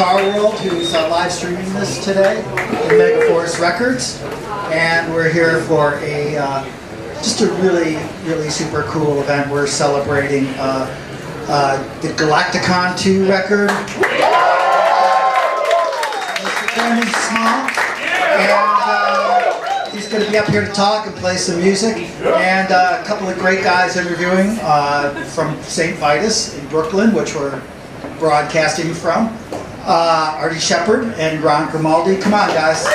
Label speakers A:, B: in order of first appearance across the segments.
A: Guitar World, who's live streaming this today in Megaforce Records, and we're here for a just a really super cool event. We're celebrating the Galacticon 2 record. Mr. Brendon Small, and he's going to be up here to talk and play some music, and a couple of great guys interviewing from St. Vitus in Brooklyn, which we're broadcasting from. Artie Shepard and Ron Grimaldi. Come on, guys.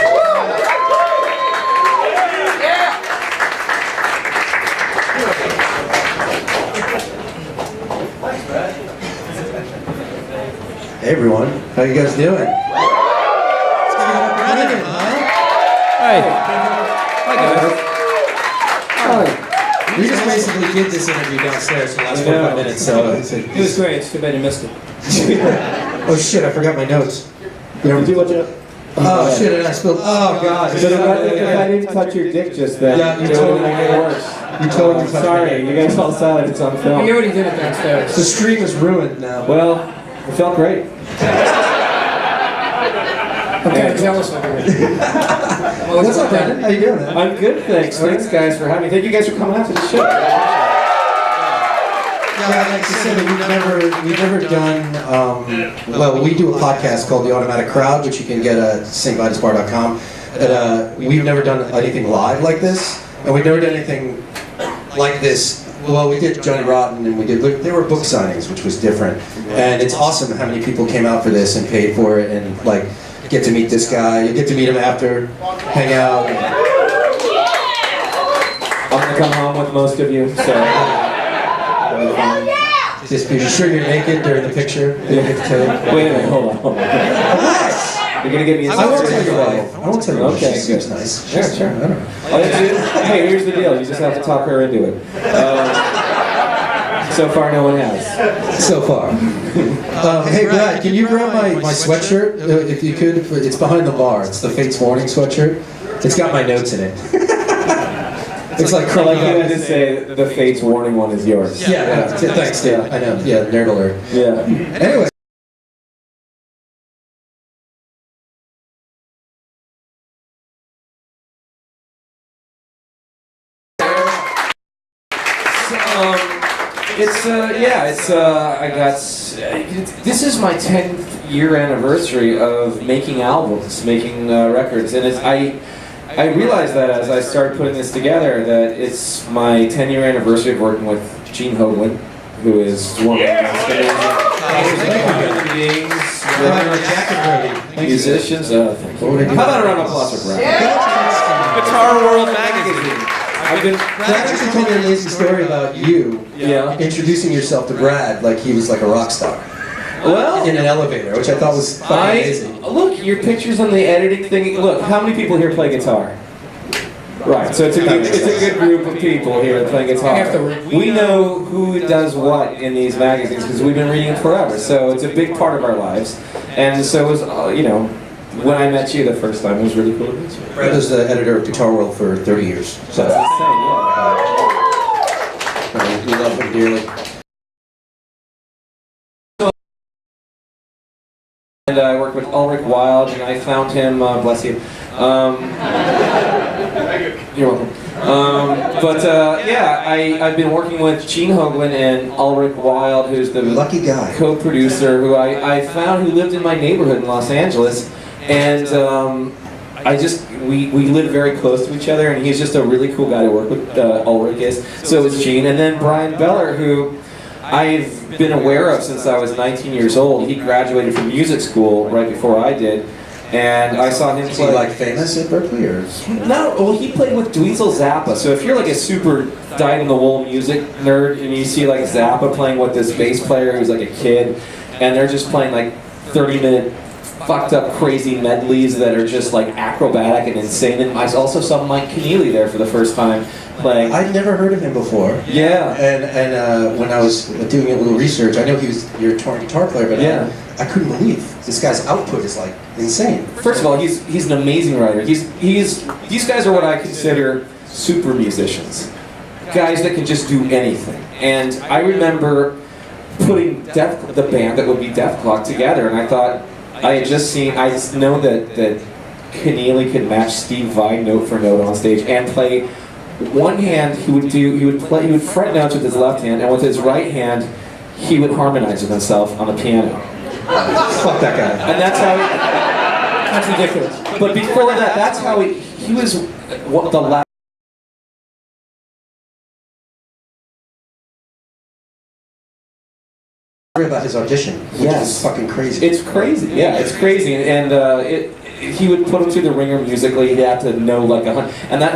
B: Hey everyone, how you guys doing?
C: Let's give it up for Brendon, huh?
D: Hi. Hi guys.
C: Hi. We just basically did this interview downstairs for the last 45 minutes, so
D: It was great. It's too bad you missed it.
B: Oh shit, I forgot my notes.
D: You ever do what you?
B: Oh shit, and I spilled. Oh god.
D: So if I didn't touch your dick just then,
B: Yeah, you
D: it
B: totally
D: would make it worse.
B: You totally touched
D: Sorry,
B: me.
D: you guys all silent. It's on film.
E: You already did it downstairs.
B: The stream is ruined now.
D: Well, it felt great.
E: I'm kind of jealous of you.
B: What's up, Brendon? How you doing, man?
D: I'm good, thanks. Thanks, guys, for having me. Thank you guys for coming out to the show.
B: Yeah, like I said, we've never done, well, we do a podcast called The Automatic Crowd, which you can get at stvitusbar.com. We've never done anything live like this, and we've never done anything like this. Well, we did Johnny Rotten, and there were book signings, which was different. And it's awesome how many people came out for this and paid for it, and like, get to meet this guy, you get to meet him after, hang out.
D: I'm going to come home with most of you, so...
B: Just be sure you're naked during the picture.
D: Wait a minute, hold on.
B: What?
D: You're going to get me a
B: I won't tell you
D: why.
B: why. I won't tell you why.
D: Okay,
B: She seems nice.
D: Sure.
B: I don't know.
D: Hey, here's the deal. You just have to talk her into it. So far, no one has.
B: So far. Hey, Brad, can you grab my sweatshirt, if you could? It's behind the bar. It's the Fates Warning sweatshirt. It's got my notes in it. It's like
D: So like you had to say the Fates Warning one is yours.
B: Yeah, thanks, Dave. I know. Yeah, nerd alert.
D: Yeah.
B: Anyway.
D: This is my 10th year anniversary of making albums, making records, and I realized that as I started putting this together that it's my 10-year anniversary of working with Gene Hoglan, who is one of the musicians. Thank you. How about a round of applause for Brad?
C: Guitar World magazine.
B: Brad actually told me an amazing story about you introducing yourself to Brad like he was like a rock star.
D: Well,
B: in an elevator, which I thought was fucking amazing.
D: Look, your pictures on the editing thing. Look, how many people here play guitar? Right, so it's a good group of people here that play guitar. We know who does what in these magazines because we've been reading it forever. So it's a big part of our lives. And so it was, you know, when I met you the first time, it was really cool to meet you.
B: Brad was the editor of Guitar World for 30 years. So
D: That's insane, yeah.
B: we love him dearly.
D: And I worked with Ulrich Wilde, and I found him, bless you. You're welcome. I've been working with Gene Hoglan and Ulrich Wilde, who's the
B: lucky guy
D: co-producer, who I found who lived in my neighborhood in Los Angeles, and we live very close to each other, and he's just a really cool guy to work with. Ulrich is. So is Gene, and then Brian Beller, who I've been aware of since I was 19 years old. He graduated from music school right before I did, and I saw him play.
B: Is he like famous at Berkeley, or?
D: No, well he played with Dweezil Zappa, so if you're like a super dyed-in-the-wool music nerd and you see like Zappa playing with this bass player who's like a kid, and they're just playing like 30-minute fucked up crazy medleys that are just like acrobatic and insane, and I also saw Mike Keneally there for the first time playing.
B: I'd never heard of him before.
D: Yeah.
B: And when I was doing a little research, I know he was your touring guitar player, but I couldn't believe this guy's output is like insane.
D: First of all, he's an amazing writer. These guys are what I consider super musicians, guys that can just do anything. And I remember putting the band that would be Death Clock together, and I thought, I had just seen. I just know that Keneally could match Steve Vai note for note on stage and play. One hand he would fret notes with his left hand, and with his right hand he would harmonize with himself on the piano.
B: Fuck that guy.
D: And that's how.
E: That's ridiculous.
D: But before that, that's how he was the last.
B: About his audition, which is fucking crazy.
D: It's crazy, yeah, it's crazy, and he would put him through the ringer musically. He'd have to know like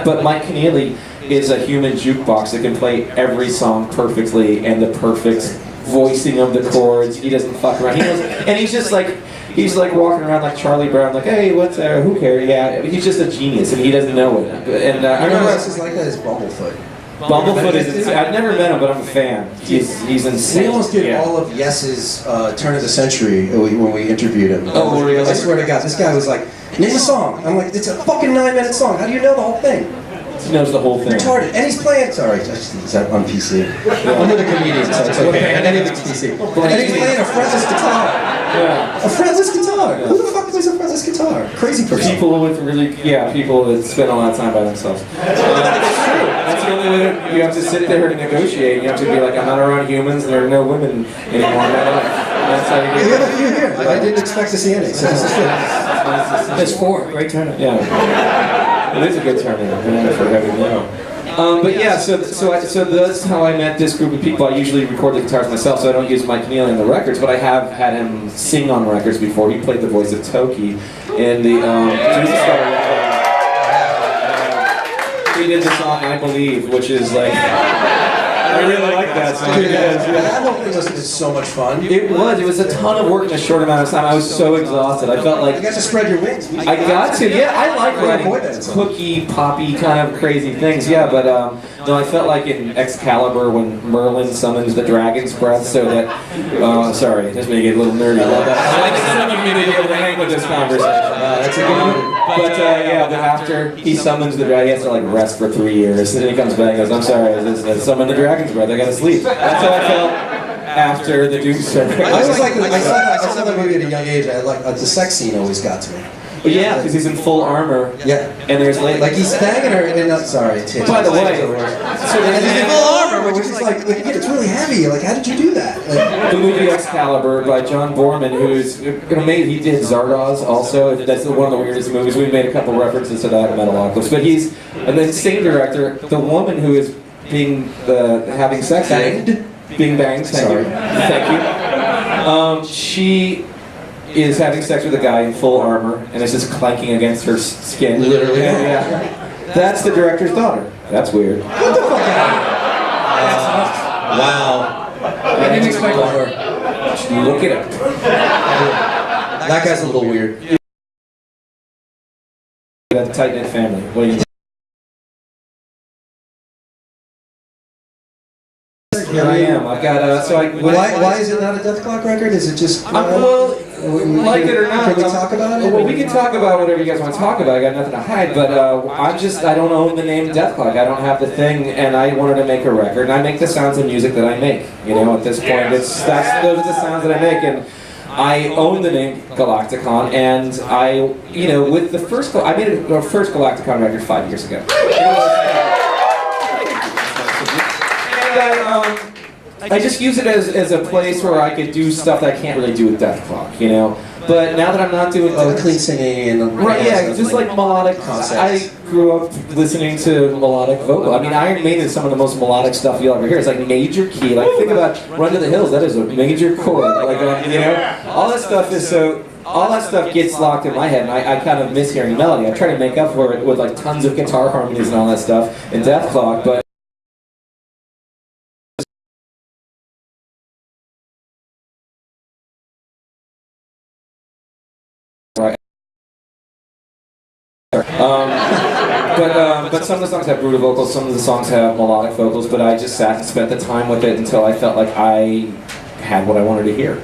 D: but Mike Keneally is a human jukebox that can play every song perfectly and the perfect voicing of the chords. He doesn't fuck around. He knows, and he's like walking around like Charlie Brown, like, hey, what's there? Who cares? Yeah, he's just a genius, and he doesn't know it. And I
B: remember
D: remember.
B: else is like that is Bumblefoot.
D: Bumblefoot is insane. I've never met him, but I'm a fan. He's insane.
B: We almost did all of Yes's Turn of the Century when we interviewed him.
D: Oh, really?
B: I swear to God, this guy was like, name a song. I'm like, it's a fucking 9-minute song. How do you know the whole thing?
D: He knows the whole thing.
B: Retarded. And he's playing, sorry, is that on PC? Under the comedian, so it's okay. And anything's PC. And he's playing a fretless guitar.
D: Yeah.
B: A fretless guitar. Who the fuck plays a fretless guitar? Crazy person.
D: People with people that spend a lot of time by themselves. It's true. That's the only way that you have to sit there and negotiate. You have to be like, I'm not around humans, there are no women anymore in my life. That's how you
B: We have a few here. I didn't expect to see any, so this is good.
E: There's 4. Great turnout.
D: Yeah. It is a good turnout for having me. But yeah, so that's how I met this group of people. I usually record the guitars myself, so I don't use Mike Keneally on the records, but I have had him sing on records before. He played the voice of Toki in the Jesus Star. He did the song I Believe, which is like, I really like that song.
B: Dude, that whole thing was so much fun.
D: It was a ton of work in a short amount of time. I was so exhausted. I felt like
B: You got to spread your wings.
D: I got to, yeah. I like writing cookie, poppy kind of crazy things, yeah. But no, I felt like in Excalibur when Merlin summons the dragon's breath, so that. Sorry, just making it a little nerdy. I like some of you to be able to hang with this conversation.
B: That's a good movie.
D: But but after he summons the dragon, he has to like rest for 3 years, and then he comes back and goes, "I'm sorry, I summoned the dragon's breath. I gotta sleep." That's how I felt after the Doomsday.
B: I saw that movie at a young age. I like the sex scene always got to me.
D: Yeah, because he's in full armor.
B: Yeah.
D: And there's
B: Like he's banging her and sorry.
D: By the way,
B: and he's in full armor, which is like it's really heavy. Like, how did you do that? Like,
D: the movie Excalibur by John Borman, who's amazing. He did Zardoz also. That's one of the weirdest movies. We made a couple references to that in Metalocalypse. But he's the same director. The woman who is being having sex being banged. Thank you. She is having sex with a guy in full armor and is just clanking against her skin.
B: Literally.
D: Yeah. That's the director's daughter. That's weird.
B: what the fuck? Wow.
E: I didn't expect that.
D: Look it up.
B: That guy's a little weird.
D: That tight-knit family. What do you Here I am. I've got
B: Why is it not a Death Clock record? Is it just
D: well, like it or not?
B: Can we talk about it?
D: Well, we can talk about whatever you guys want to talk about. I got nothing to hide, but I don't own the name Death Clock. I don't have the thing, and I wanted to make a record, and I make the sounds of music that I make. You know, at this point, those are the sounds that I make, and I own the name Galacticon, and with the first, I made the first Galacticon record 5 years ago. And I just use it as a place where I could do stuff that I can't really do with Death Clock, you know. But now that I'm not doing
B: clean singing and
D: right, yeah, just like melodic concepts. I grew up listening to melodic vocal. I mean, Iron Maiden is some of the most melodic stuff you'll ever hear. It's like major key. Like think about Run to the Hills. That is a major chord. Like all that stuff is so. All that stuff gets locked in my head, and I kind of miss hearing melody. I try to make up for it with like tons of guitar harmonies and all that stuff in Death Clock, but. But some of the songs have brutal vocals, some of the songs have melodic vocals, but I just sat and spent the time with it until I felt like I had what I wanted to hear.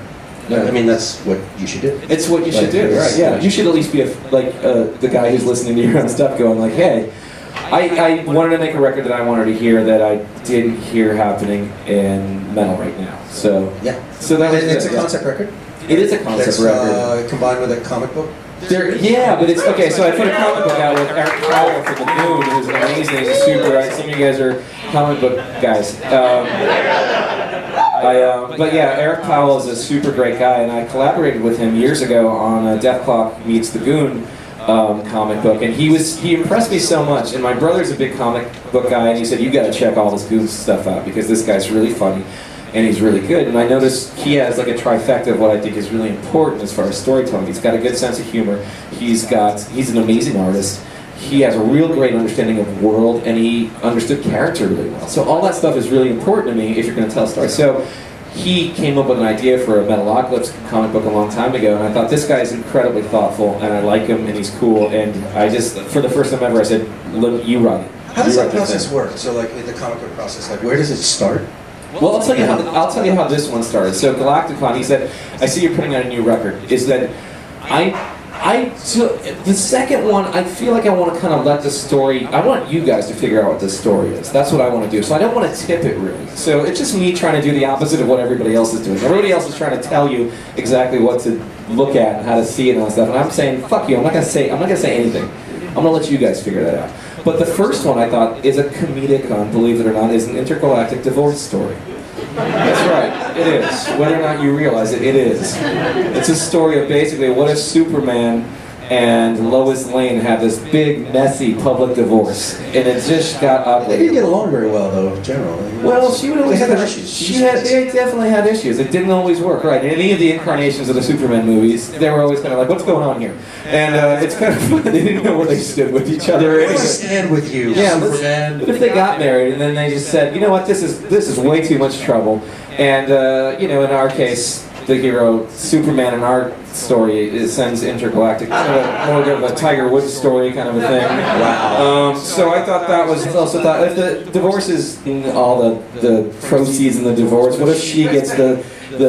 B: Yeah, I mean, that's what you should do.
D: It's what you should do, right? Yeah, you should at least be the guy who's listening to your own stuff going like, hey, I wanted to make a record that I wanted to hear that I didn't hear happening in metal right now. So
B: yeah.
D: So that was
B: it's a concept record.
D: It is a concept
B: That's
D: record.
B: combined with a comic book.
D: Yeah, but it's okay. So I put a comic book out with Eric Powell for the Goon, who's amazing. He's super. Right? Some of you guys are comic book guys. But yeah, Eric Powell is a super great guy, and I collaborated with him years ago on Death Clock Meets the Goon comic book, and he impressed me so much. And my brother's a big comic book guy, and he said, "You got to check all this Goon stuff out because this guy's really funny." And he's really good, and I noticed he has like a trifecta of what I think is really important as far as storytelling. He's got a good sense of humor, he's an amazing artist, he has a real great understanding of the world, and he understood character really well. So all that stuff is really important to me if you're going to tell a story. So he came up with an idea for a Metalocalypse comic book a long time ago, and I thought, this guy's incredibly thoughtful, and I like him, and he's cool, and I just, for the first time ever, I said, "Look, you write it."
B: How does that process work? So like in the comic book process, like where does it start?
D: Well, I'll tell you how this one started. So Galacticon, he said, "I see you're putting out a new record." Is that so the second one, I feel like I want to kind of let the story, I want you guys to figure out what this story is. That's what I want to do. So I don't want to tip it really. So it's just me trying to do the opposite of what everybody else is doing. Everybody else is trying to tell you exactly what to look at and how to see it and all that stuff. And I'm saying, fuck you, I'm not gonna say anything. I'm gonna let you guys figure that out. But the first one, I thought, is a comedic, believe it or not, is an intergalactic divorce story. That's right, it is. Whether or not you realize it, it is. It's a story of basically what if Superman and Lois Lane had this big, messy public divorce, and it just got ugly.
B: They didn't get along very well, though, generally.
D: Well, she would always
B: have
D: have
B: issues.
D: They definitely had issues. It didn't always work, right? In any of the incarnations of the Superman movies, they were always kind of like, "What's going on here?" And it's kind of fun. They didn't know where they stood with each other.
B: I stand with you,
D: Yeah,
B: Superman.
D: but if they got married and then they just said, "You know what? This is way too much trouble," and in our case, the hero Superman in our story sends intergalactic, more of a Tiger Woods story kind of a thing.
B: Wow.
D: So I thought that was also thought if the divorce is all the proceeds in the divorce, what if she gets the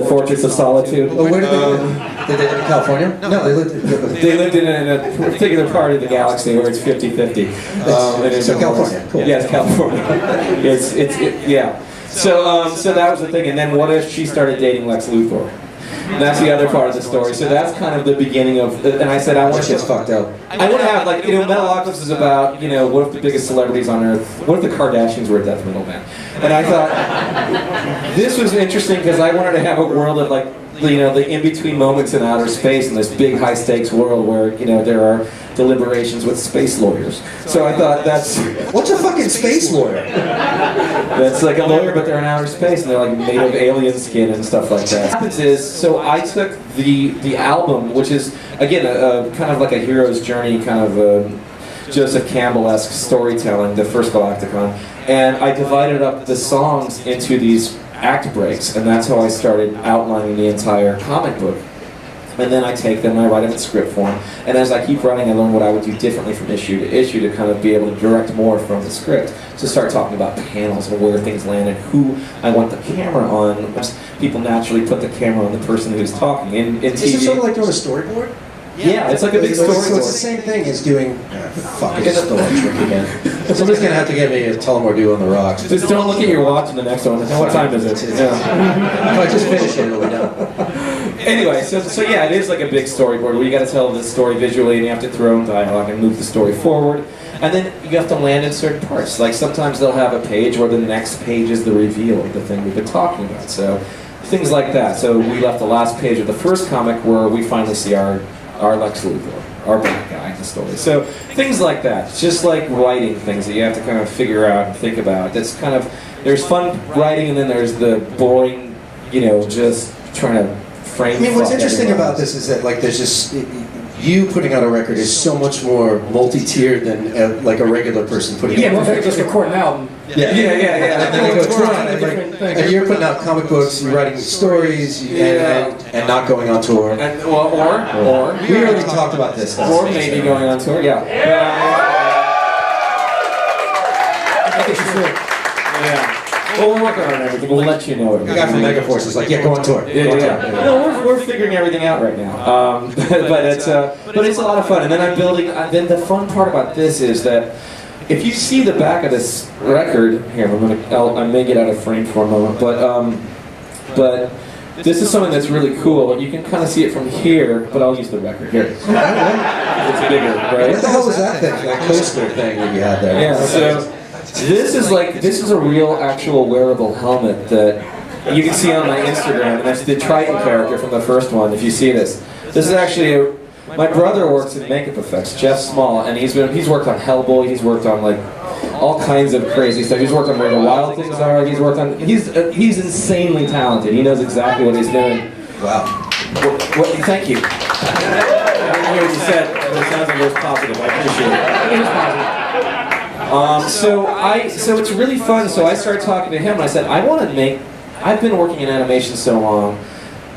D: Fortress of Solitude?
B: Oh, where did they live? Did they live in California? No,
D: They lived in a particular part of the galaxy where it's 50-50.
B: So California, cool.
D: Yes, California. Yeah. So that was the thing, and then what if she started dating Lex Luthor? And that's the other part of the story. So that's kind of the beginning of, and I said I want to
B: Just fucked up.
D: I want to have, like, Metalocalypse is about, what if the biggest celebrities on Earth, what if the Kardashians were a death metal band? And I thought, this was interesting because I wanted to have a world of, like, the in-between moments in outer space in this big high-stakes world where, there are deliberations with space lawyers. So I thought that's...
B: What's a fucking space lawyer?
D: That's like a lawyer, but they're in outer space, and they're like made of alien skin and stuff like that. What happens is, so I took the album, which is, again, a kind of like a hero's journey, kind of Joseph Campbell-esque storytelling, the first Galacticon, and I divided up the songs into these act breaks, and that's how I started outlining the entire comic book. And then I take them and I write them in script form. And as I keep writing, I learn what I would do differently from issue to issue to kind of be able to direct more from the script. To start talking about panels and where things land and who I want the camera on. People naturally put the camera on the person who's talking. In
B: Is it sort of like doing a storyboard?
D: Yeah, it's like a big
B: So
D: storyboard.
B: it's the same thing as doing... fuck, it's still a trick again. Somebody's going to have to get me a Tullamore Dew on the rocks.
D: Just don't look at your watch in the next one. What time is it?
B: If I just finish it, it'll be done.
D: Anyway, so yeah, it is like a big storyboard where you got to tell this story visually and you have to throw in dialogue and move the story forward. And then you have to land in certain parts. Like sometimes they'll have a page where the next page is the reveal of the thing we've been talking about. So things like that. So we left the last page of the first comic where we finally see our Lex Luthor, our bad guy in the story. So things like that. It's just like writing things that you have to kind of figure out and think about. That's kind of, there's fun writing and then there's the boring, just trying to frame.
B: I mean, what's interesting about this is that, like, there's just... You putting out a record is so much more multi-tiered than like a regular person putting
E: Yeah,
B: out a
E: most
B: record.
E: people just record an album.
B: Yeah.
D: Yeah.
B: And then you go tour on it,
E: Different
B: like,
E: things.
B: and you're putting out comic books, you're writing stories, and not going on tour.
D: And, or
B: We already talked about this.
D: or maybe going on tour, yeah.
E: I think you should.
D: Yeah. Well, we're working on everything. We'll let you know.
B: The guy from Megaforce is like, yeah, go on tour.
D: Yeah. No, we're figuring everything out right now. But it's a lot of fun. And then I'm building. Then the fun part about this is that if you see the back of this record here, I may get out of frame for a moment, but this is something that's really cool. You can kind of see it from here, but I'll use the record here. It's bigger, right?
B: What the hell was that thing? That coaster thing that you had there?
D: Yeah, so this is a real, actual wearable helmet that you can see on my Instagram, and that's the Triton character from the first one, if you see this. This is actually, my brother works in makeup effects, Jeff Small, and he's worked on Hellboy, he's worked on like all kinds of crazy stuff. He's worked on Where the Wild Things Are, he's insanely talented, he knows exactly what he's doing.
B: Wow.
D: Thank you. I didn't hear what you said, but it sounds like it was positive, I appreciate it. It was positive. So it's really fun, so I started talking to him, and I said, I've been working in animation so long,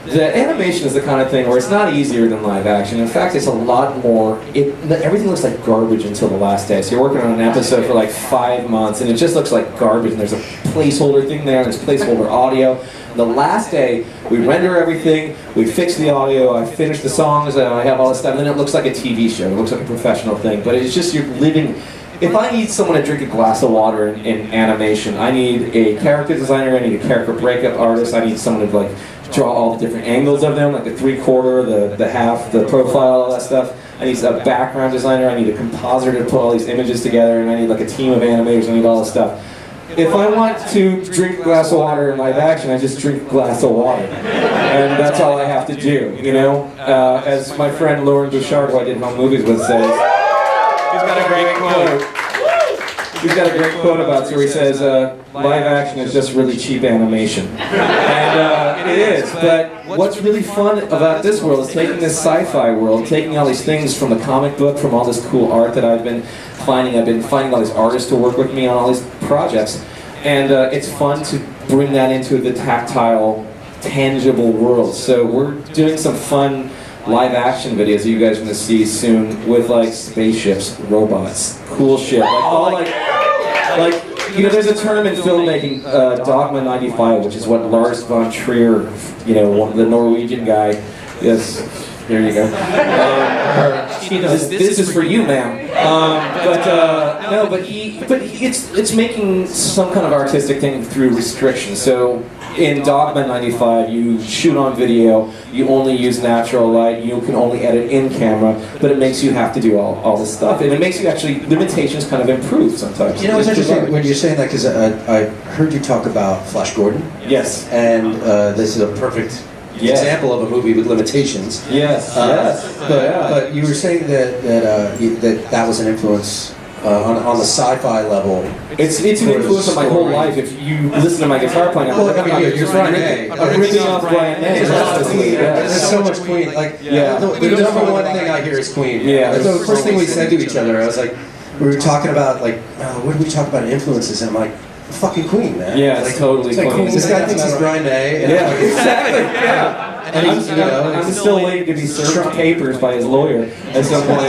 D: that animation is the kind of thing where it's not easier than live action. In fact, it's a lot more, everything looks like garbage until the last day. So you're working on an episode for like 5 months, and it just looks like garbage, and there's a placeholder thing there, there's placeholder audio. The last day, we render everything, we fix the audio, I finish the songs, and I have all this stuff, and then it looks like a TV show, it looks like a professional thing, but it's just you're living. If I need someone to drink a glass of water in animation, I need a character designer, I need a character breakup artist, I need someone to like draw all the different angles of them, like the 3/4, the half, the profile, all that stuff. I need a background designer, I need a compositor to put all these images together, and I need like a team of animators, I need all this stuff. If I want to drink a glass of water in live action, I just drink a glass of water. And that's all I have to do, you know? As my friend Lauren Bouchard, who I did home movies with, says, he's got a great quote. He's got a great quote about it where he says, live action is just really cheap animation. And it is, but what's really fun about this world is taking this sci-fi world, taking all these things from the comic book, from all this cool art that I've been finding all these artists to work with me on all these projects, and it's fun to bring that into the tactile, tangible world. So we're doing some fun live action videos that you guys are going to see soon with like spaceships, robots, cool shit, like you know, there's a term in filmmaking, Dogma 95, which is what Lars von Trier, you know, the Norwegian guy, yes, there you go. This is for you, ma'am. It's making some kind of artistic thing through restriction. So in Dogma 95, you shoot on video, you only use natural light, you can only edit in camera, but it makes you have to do all this stuff, and it makes you actually, limitations kind of improve sometimes.
B: You know, it's interesting when you're saying that, because I heard you talk about Flash Gordon.
D: Yes.
B: And this is a perfect example of a movie with limitations.
D: Yes,
B: But you were saying that was an influence on the sci-fi level.
D: It's an influence on my whole life. If you listen to my guitar playing,
B: Well, I mean, you're Brian May.
D: I'm ripping off Brian May.
B: There's so much Queen. Like, the number one thing I hear is Queen.
D: Yeah.
B: The first thing we said to each other, I was like, we were talking about like, what did we talk about influences? And I'm like, fucking Queen, man.
D: Yeah,
B: like,
D: it's totally Queen.
B: This guy thinks he's Brian May. And
D: yeah, exactly. Yeah. And I'm still waiting to be served papers by his lawyer at some point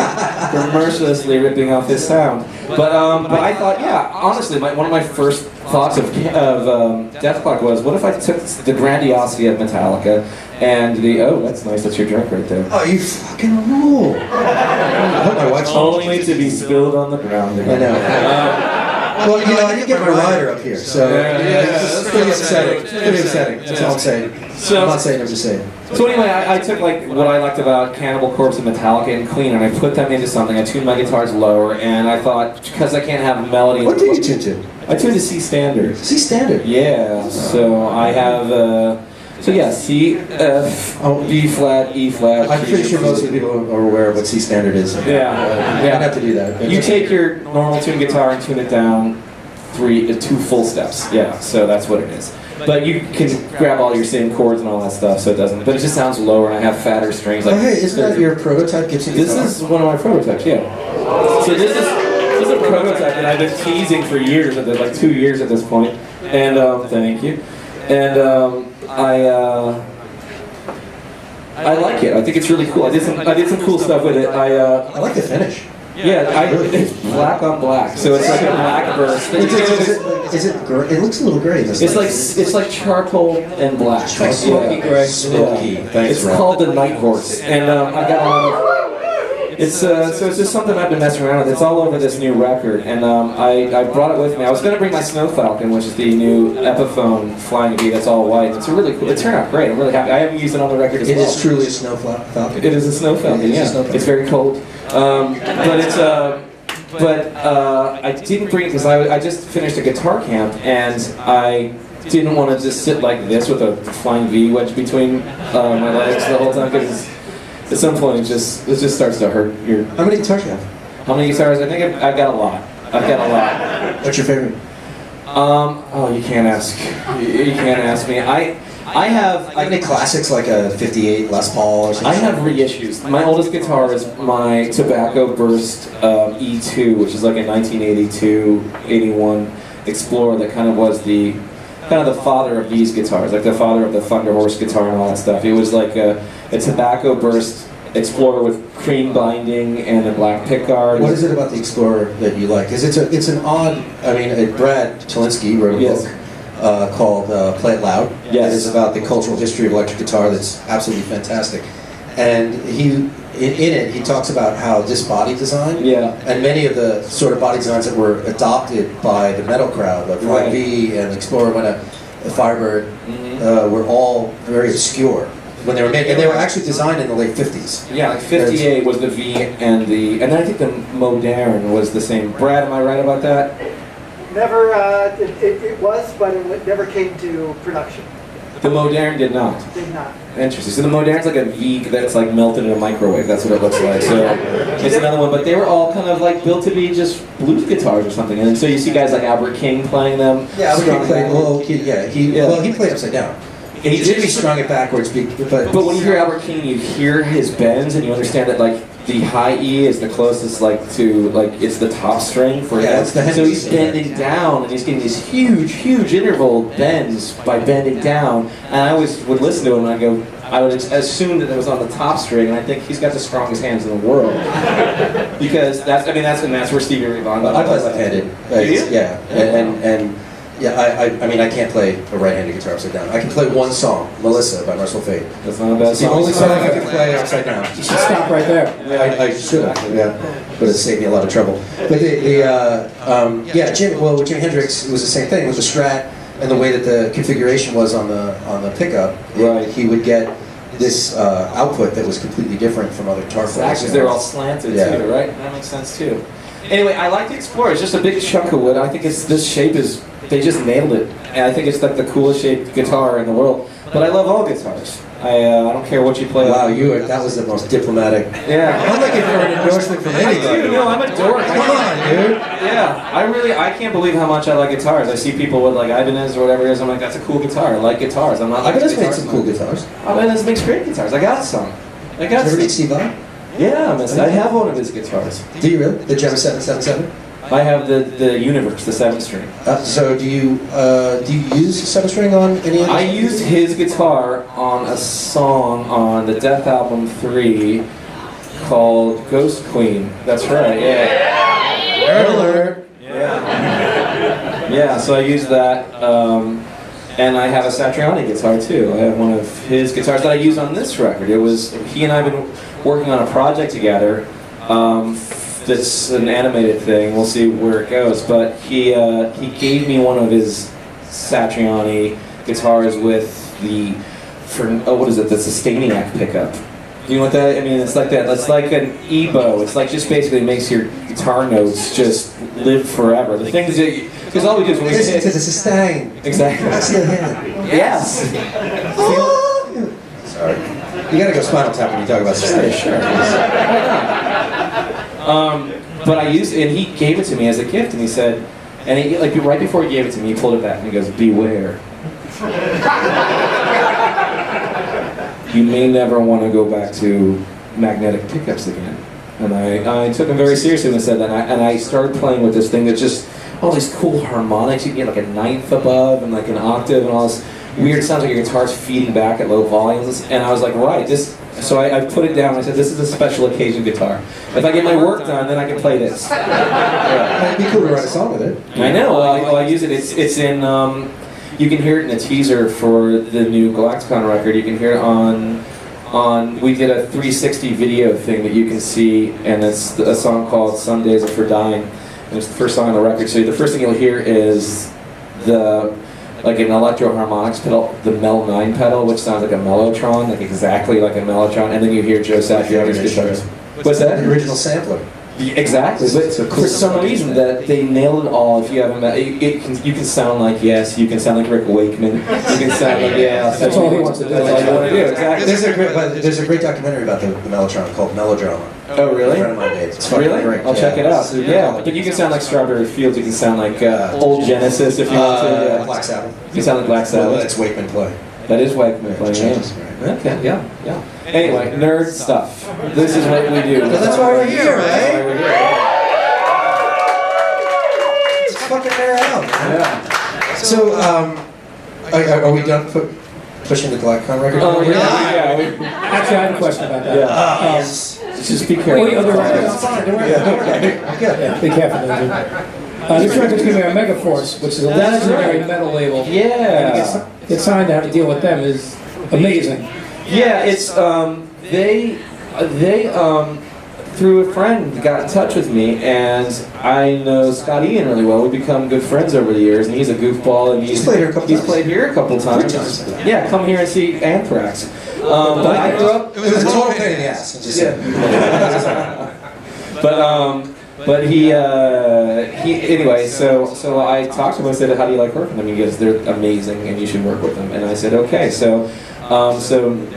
D: for mercilessly ripping off his sound. But I thought, yeah, honestly, one of my first thoughts of Death Clock was, what if I took the grandiosity of Metallica and that's nice, that's your drink right there.
B: Oh, you fucking rule. I hope my wife's
D: only to be spilled on the ground again.
B: I know. Well, you know, I didn't get my rider up here, so it's pretty upsetting. It's pretty upsetting. That's all I'm saying. I'm not saying, I'm just saying.
D: So anyway, I took like what I liked about Cannibal Corpse and Metallica and Queen, and I put them into something. I tuned my guitars lower, and I thought, because I can't have melody.
B: What did you tune to?
D: I tuned to C standard.
B: C standard?
D: Yeah. So I have. C, F, B flat, E flat.
B: I'm pretty sure most of the people are aware of what C standard is.
D: Yeah.
B: I'd have to do that.
D: You take your normal tuned guitar and tune it down 2 full steps. Yeah, so that's what it is. But you can grab all your same chords and all that stuff, so it doesn't. But it just sounds lower, and I have fatter strings. Like,
B: hey, isn't that your prototype Gibson guitar?
D: This is one of my prototypes. Yeah. So this is a prototype that I've been teasing for years, like 2 years at this point. And thank you. And I like it. I think it's really cool. I did some cool stuff with it.
B: I like the finish.
D: Yeah, it's black on black, so it's like a black burst.
B: Is it? It looks a little gray.
D: It's like charcoal and black.
B: It's like smoky gray. Smoky.
D: Thanks, it's called the Night Horse, and I got a lot of. It's so it's just something I've been messing around with. It's all over this new record, and I brought it with me. I was going to bring my Snow Falcon, which is the new Epiphone flying V that's all white. It's a really cool. It turned out great. I'm really happy. I haven't used it on the record as well.
B: It is truly a snow falcon.
D: It is a Snow Falcon.
B: It is a
D: Yeah,
B: Snow Falcon.
D: it's very cold, but it's I didn't bring it because I just finished a guitar camp and I didn't want to just sit like this with a flying V wedged between my legs the whole time because at some point it just starts to hurt your.
B: How many guitars do you have?
D: How many guitars? I think I've got a lot. I've got a lot.
B: What's your favorite?
D: Oh, you can't ask. You can't ask me. I have
B: Any classics like a 58 Les Paul or something?
D: I have reissues. My oldest guitar is my Tobacco Burst E2, which is like a 1982-81 Explorer that kind of was the father of these guitars, like the father of the Thunder Horse guitar and all that stuff. It was like a Tobacco Burst Explorer with cream binding and a black pickguard.
B: What is it about the Explorer that you like? Because it's an odd. I mean, Brad Chalinsky wrote a
D: Yes.
B: book called "Play It Loud."
D: Yes.
B: It is about the cultural history of electric guitar. That's absolutely fantastic. And in it, he talks about how this body design,
D: Yeah.
B: and many of the sort of body designs that were adopted by the metal crowd, like
D: Right.
B: Flying V and Explorer, when a Firebird, were all very obscure when they were made, and they were actually designed in the late 50s.
D: Yeah, like 58 was the V and then I think the Modern was the same. Brad, am I right about that?
F: Never, it was, but it never came to production.
D: The Modern did not.
F: Did not.
D: Interesting. So the Modern's like a V that's like melted in a microwave. That's what it looks like. So it's another one. But they were all kind of like built to be just blues guitars or something. And so you see guys like Albert King playing them.
B: Yeah, he
D: strung
B: played.
D: backwards.
B: He played upside down.
D: And
B: He did be strung it backwards, but
D: But when you hear Albert King, you hear his bends, and you understand that like the high E is the closest like to like it's the top string for
B: Yeah,
D: him.
B: it's the
D: So he's
B: Henderson.
D: bending down, and he's getting these huge interval bends by bending down. And I always would listen to him, and I would assume that it was on the top string, and I think he's got the strongest hands in the world because that's where Stevie Ray Vaughan.
B: I play left-handed.
D: Do you?
B: Yeah, and yeah, I mean I can't play a right-handed guitar upside down. I can play one song, Melissa by Merciful Fate.
D: That's not a bad
B: It's the
D: song.
B: only song I can play upside down.
E: You should stop right there.
B: I should actually, yeah, but it saved me a lot of trouble. But Jimi Hendrix, it was the same thing with the Strat and the way that the configuration was on the pickup.
D: Right.
B: He would get this output that was completely different from other guitar players.
D: Actually, they're all slanted
B: Yeah.
D: too, right? That makes sense too. Anyway, I like the Explorer. It's just a big chunk of wood. I think this shape is. They just nailed it, and I think it's like the coolest shaped guitar in the world. But I love all guitars. I don't care what you play.
B: Wow, that was the most diplomatic.
D: Yeah.
B: I'm looking for an endorsement from
D: I
B: anybody.
D: do. No, I'm a dork.
B: Come on, dude.
D: Yeah, I can't believe how much I like guitars. I see people with like Ibanez or whatever it is. I'm like, that's a cool guitar. I like guitars. I'm not.
B: I
D: Like
B: just made some cool guitars.
D: Ibanez makes great guitars. I got some. I got
B: Ever
D: some.
B: meet Steve Vai?
D: Yeah, I have one of his guitars.
B: Do you really? The Gem 777?
D: I have the Universe, the 7-string.
B: So do you use 7-string on any of
D: I used his guitar on a song on the Death Album 3 called Ghost Queen. That's right, yeah.
B: Nerd alert.
D: Yeah. Yeah, so I used that. And I have a Satriani guitar too. I have one of his guitars that I used on this record. He and I have been working on a project together. That's an animated thing. We'll see where it goes. But he gave me one of his Satriani guitars with the Sustainiac pickup. You know what that? I mean, it's like that. It's like an EBO. It's like just basically makes your guitar notes just live forever. The thing is, because all we do is when we
B: Listen
D: hit.
B: to the sustain.
D: Exactly.
B: Still here.
D: Yes.
B: Sorry. You gotta go Spinal Tap when you talk about sustain.
D: Sure. But I used, and he gave it to me as a gift, and he said, and he, like right before he gave it to me, he pulled it back and he goes, "Beware. You may never want to go back to magnetic pickups again." And I took him very seriously when I said that, and I started playing with this thing that's just all these cool harmonics. You get like a ninth above and like an octave and all this weird sounds like your guitar's feeding back at low volumes. And I was like, right, this. So I put it down. I said, this is a special occasion guitar. If I get my work done, then I can play this.
B: It'd be cool to write a song with it.
D: I know. I use it. It's in. You can hear it in a teaser for the new Galacticon record. You can hear it on we did a 360 video thing that you can see, and it's a song called "Some Days Are for Dying," and it's the first song on the record. So the first thing you'll hear is like an electro harmonics pedal, the Mel 9 pedal, which sounds like a mellotron, like exactly like a mellotron, and then you hear Joe Satriani's guitars. What's that?
B: The original sampler.
D: Exactly, but for some reason that they nailed it all. If you haven't met, you can sound like Yes, you can sound like Rick Wakeman, you can sound like
E: That's all he wants to do.
D: That's all you want to do. Exactly.
B: There's a great documentary about the Mellotron called Melodrama.
D: Oh really?
B: A friend of mine made it. It's fucking
D: Really?
B: great.
D: I'll check it out. Yeah, but you can sound like Strawberry Fields. You can sound like old Genesis if you want to. Yeah.
B: Black Sabbath.
D: You can sound like Black
B: Well,
D: Sabbath.
B: that's Wakeman play.
D: That is Wakeman playing.
B: Changes,
D: Yeah. Okay. Yeah. Yeah. Anyway, nerd stuff. This is what we do.
B: Well, that's why we're here,
D: That's
B: right?
D: why we're here.
B: Let's fucking air out, man.
D: Yeah.
B: So, are we done pushing the Galacticon record?
D: Oh yeah.
E: Actually, I have a question about that.
D: Yeah.
B: Yes.
D: Just be careful.
E: Wait, other records?
B: Yeah.
E: Be careful, Andrew. This record's going to be on Megaforce, which is a legendary metal label.
D: Yeah.
E: Get signed to have to deal with them is amazing.
D: Yeah, it's they through a friend got in touch with me, and I know Scott Ian really well. We've become good friends over the years, and he's a goofball, and
B: He's played here a couple times.
D: played here a couple times. Yeah, come here and see Anthrax. But I grew up.
B: It was a total pain in the ass. Just
D: But he anyway. So I talked to him. I said, "How do you like working with them?" He goes, "They're amazing, and you should work with them." And I said, "Okay." So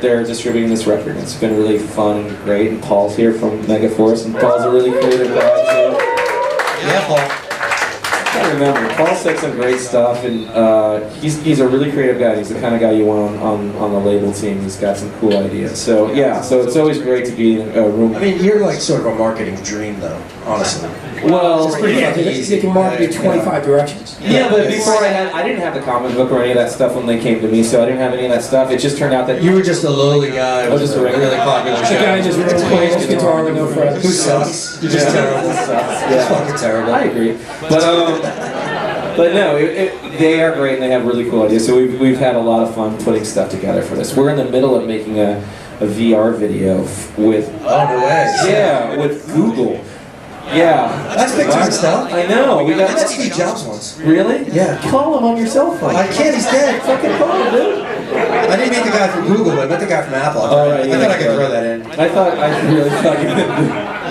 D: they're distributing this record. It's been really fun and great. And Paul's here from Megaforce, and Paul's a really creative guy too.
B: Yeah, Paul.
D: I remember. Paul said some great stuff, and he's a really creative guy. He's the kind of guy you want on the label team. He's got some cool ideas. So yeah, so it's always great to be in a room.
B: I mean, you're like sort of a marketing dream, though, honestly.
D: Well,
E: They can market you 25 directions.
D: yeah, but before I didn't have the comic book or any of that stuff when they came to me, so I didn't have any of that stuff. It just turned out that
B: You were just a lowly guy.
D: was just a
B: really popular
E: The guy just plays guitar with no
B: Who
E: frets.
B: sucks? You're just terrible. It's fucking terrible.
D: I agree, but no, they are great and they have really cool ideas. So we've had a lot of fun putting stuff together for this. We're in the middle of making a VR video with
B: Oh, no way.
D: yeah with Google. Yeah,
B: That's big time stuff.
D: I know. We
B: I
D: got
B: met Steve Jobs once.
D: really?
B: Yeah.
D: Call him on your cell phone.
B: I can't, he's dead.
D: Fucking call him, dude.
B: I didn't meet the guy from Google, but I met the guy from Apple.
D: Oh, right,
B: I
D: yeah.
B: thought I could throw that in.
D: I really thought you meant.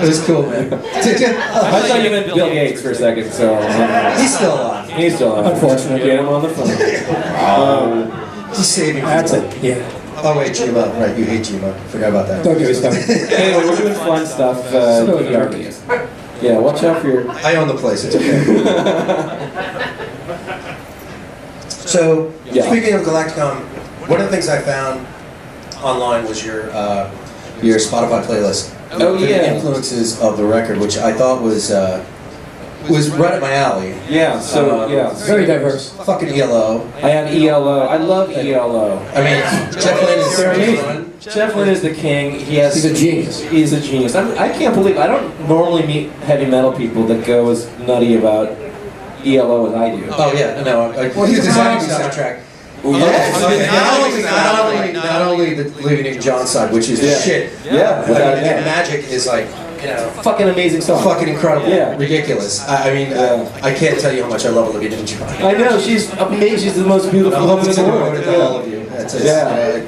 B: It was cool, man.
D: I thought you meant Bill Gates for a second. So
B: He's still alive.
D: he's still alive.
E: Unfortunately.
D: Get him on the phone.
B: He's saving
E: That's
B: people.
E: it. Yeah.
B: Oh, wait, Gma. Right, you hate Gma. Forgot about that.
E: Don't give me stuff.
D: Anyway, we're doing fun stuff. VR videos. Yeah, watch out for your.
B: I own the place, it's okay. So,
D: Yeah.
B: speaking of Galacticon, one of the things I found online was your Spotify playlist.
D: Oh,
B: The
D: yeah.
B: influences of the record, which I thought was right up my alley.
D: Yeah. So yeah.
E: Very diverse.
B: Fucking ELO.
D: I have ELO. I love ELO.
B: I mean, Jeff Lynne is fun.
D: Jeff Lynne is the king. He's
E: a genius.
D: He's a genius. I can't believe I don't normally meet heavy metal people that go as nutty about ELO as I do.
B: Oh yeah, no. Well, he's designing the soundtrack. Not only the Living in John side, which is
D: Yeah.
B: shit.
D: Yeah.
B: I mean, and Magic is like,
D: Fucking amazing song.
B: fucking incredible.
D: Yeah.
B: Ridiculous. I mean, I can't tell you how much I love Olivia Newton-John.
D: I know she's amazing. She's the most beautiful
B: I'm
D: woman
B: hoping
D: in
B: to
D: the
B: promote
D: world.
B: it to all of you. That's it.
D: Yeah.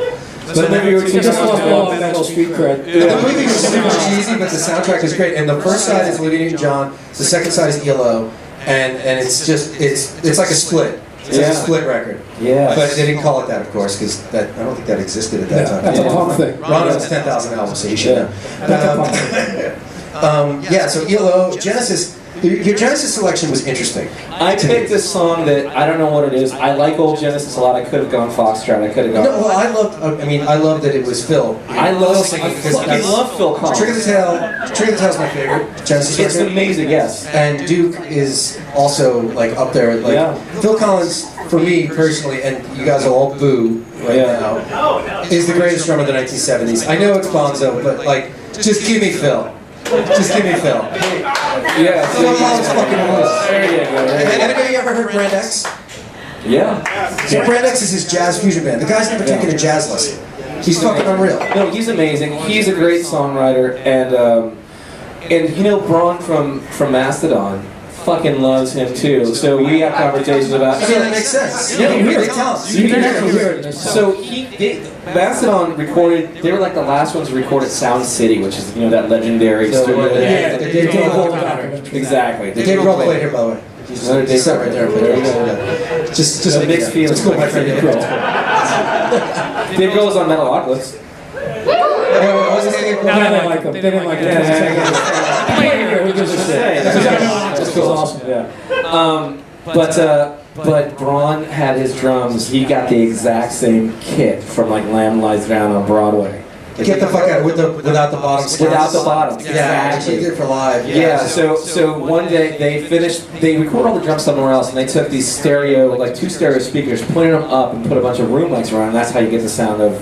D: But maybe we were
E: We just lost all of metal street cred.
B: The movie is super cheesy, but the soundtrack is great. And the first side is Olivia Newton-John. The second side is ELO, and it's just it's like a split. It's like a
D: Yeah.
B: split record.
D: Yeah.
B: But they didn't call it that, of course, because I don't think that existed at that
E: Yeah,
B: time.
E: that's a punk thing.
B: Ron owns 10,000 albums, so you should know.
E: That's a punk thing.
B: Yeah, so ELO, Genesis, your Genesis selection was interesting.
D: I picked a song that I don't know what it is. I like old Genesis a lot. I could have gone Foxtrot. I could have
B: No,
D: gone.
B: well, I loved that it was Phil.
D: I love
B: singing because
D: fucking
B: that's-
D: love Phil Collins.
B: Trigger the Tail's my favorite Genesis
D: It's
B: record.
D: amazing. Yes.
B: And Duke is also like up there. Like
D: Yeah.
B: Phil Collins, for me personally, and you guys will all boo right
D: Yeah.
B: now, is the greatest drummer of the 1970s. I know it's Bonzo, but like, just give me Phil. Just give me Phil.
D: Yeah.
B: Phil Collins fucking rules.
D: There you go.
B: Anybody ever heard Brand X?
D: Yeah.
B: So Brand X is his jazz fusion band. The guy's never taken a jazz lesson. He's fucking unreal.
D: No, he's amazing. He's a great songwriter, and you know, Braun from Mastodon fucking loves him too. So we have conversations about.
B: I mean, that makes sense.
D: Yeah,
B: you
D: you
B: hear
D: hear
B: the talents.
E: You can actually hear it in this song.
D: So Mastodon recorded. They were like the last ones to record at Sound City, which is that legendary studio.
E: Yeah,
B: the
E: Dave Grohl
B: Grohl
E: documentary.
D: Exactly.
B: The Dave Grohl played here, by the way. He's set right there. Just
D: a mixed feeling.
B: Let's go, my friend.
D: Dave Grohl. Dave Grohl's on Metalocalypse.
E: No, they didn't like him. They didn't like him. Who gives a shit? This was awesome.
D: Yeah. But Braun had his drums. He got the exact same kit from like Lamb Lies Down on Broadway.
B: Get the fuck out without the bottom.
D: Without the bottom.
B: Yeah,
D: Exactly.
B: he did for live.
D: Yeah, so one day they recorded all the drums somewhere else, and they took these two stereo speakers, pointed them up, and put a bunch of room mics around, and that's how you get the sound of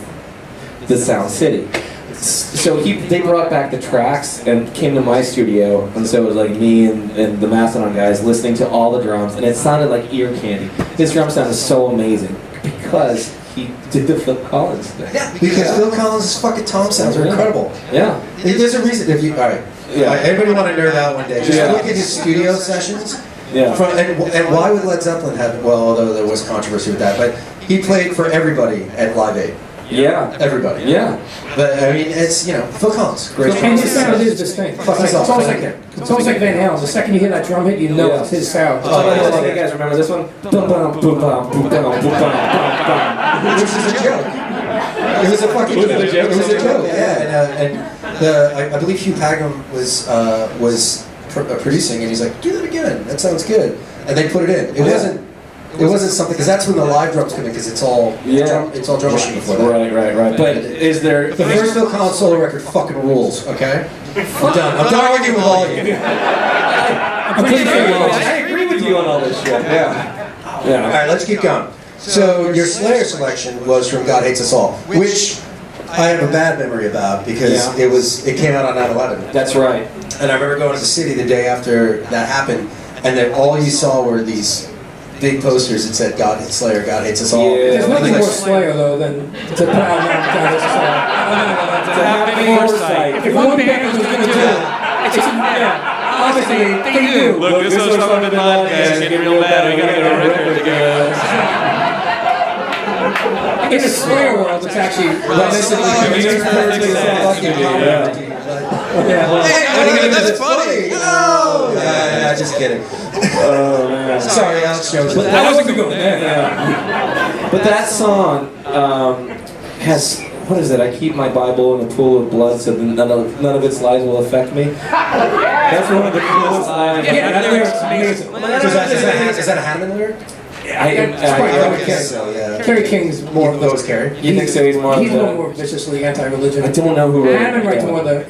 D: the Sound City. So they brought back the tracks and came to my studio, and so it was like me and the Mastodon guys listening to all the drums, and it sounded like ear candy. His drum sound is so amazing because he did the Phil Collins thing.
B: Yeah, because Phil Collins' fucking tom sounds are incredible.
D: Yeah.
B: There's a reason. If you all right, everybody want to nerd out one day? Just look at his studio sessions.
D: Yeah.
B: And why would Led Zeppelin have? Well, although there was controversy with that, but he played for everybody at Live Aid.
D: Yeah.
B: Everybody.
D: Yeah.
B: But I mean, it's Phil Collins, great.
E: And his sound is distinct. It's almost like Van Halen. The second you hear that drum hit, you know it's his sound.
D: You guys remember this one?
B: Which is a joke. It was a fucking joke. It was a joke. Yeah, and I believe Hugh Pagham was producing, and he's like, "Do that again. That sounds good." And they put it in. It wasn't something because that's when the live drums come in because it's all drum machine before that.
D: Right. But is there
B: The first Phil Collins solo record fucking rules? Okay, I'm done. I'm done arguing with all of you.
D: I agree with you on all this shit. Yeah.
B: All right, let's keep going. So your Slayer selection was from God Hates Us All, which I have a bad memory about because it came out on 9/11.
D: That's right.
B: And I remember going to the city the day after that happened, and then all you saw were these big posters that said God Hates Slayer, God Hates Us All.
D: Yeah.
E: There's nothing more Slayer though than to put out God Hates Us All.
D: To have foresight.
E: If one band was going to do it, obviously they do.
G: Look, this was something in line, guys. It's getting real bad. We gotta get a record together.
E: In the Slayer world, it's actually
B: That's funny. Oh, yeah, just kidding. Sorry, Alex Jones.
E: That wasn't good.
D: But that song has, what is it? I keep my Bible in a pool of blood so that none of its lies will affect me. That's one of the coolest lines.
E: Yeah, that lyric's amazing.
B: Is that a Hammond lyric?
D: I
B: guess so, yeah.
E: Kerry King's more of
B: Those Kerry?
D: You think so? He's more
E: viciously anti-religion.
D: I don't know who wrote it.
E: Hammond writes more of the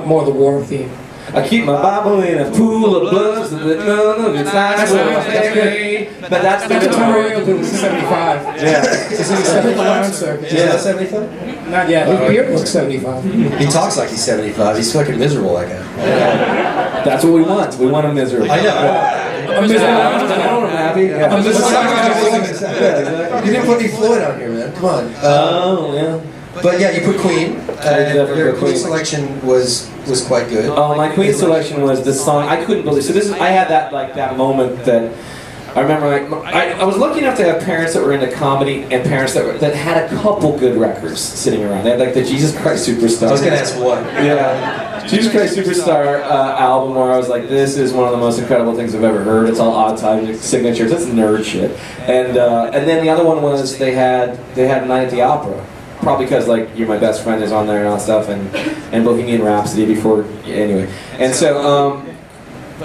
E: more of the war theme.
D: I keep my Bible in a pool of blood so that none of its lies will affect me. But that's
E: a Tom Morello did in 75.
D: Yeah.
E: Is he 75?
B: Yeah, 75?
E: Not yet. His beard looks 75.
B: He talks like he's 75. He's fucking miserable like that.
D: That's what we want. We want him miserable.
B: I know.
E: I'm miserable.
D: I'm happy. Yeah.
B: I'm just You didn't put any Floyd on here, man. Come on.
D: Oh, yeah.
B: But yeah, you put Queen.
D: definitely
B: Your
D: put
B: Queen
D: Queen.
B: selection was quite good.
D: Oh, my Queen selection was the song. I couldn't believe. So this is. I had that moment that. I remember I was lucky enough to have parents that were into comedy and parents that had a couple good records sitting around. They had like the Jesus Christ Superstar.
B: I was gonna ask what.
D: Yeah, Jesus Christ Superstar album where I was like, this is one of the most incredible things I've ever heard. It's all odd time signatures. It's nerd shit. And then the other one was they had Night at the Opera. Probably because like You're My Best Friend is on there and all that stuff, and Bohemian Rhapsody before anyway. And so.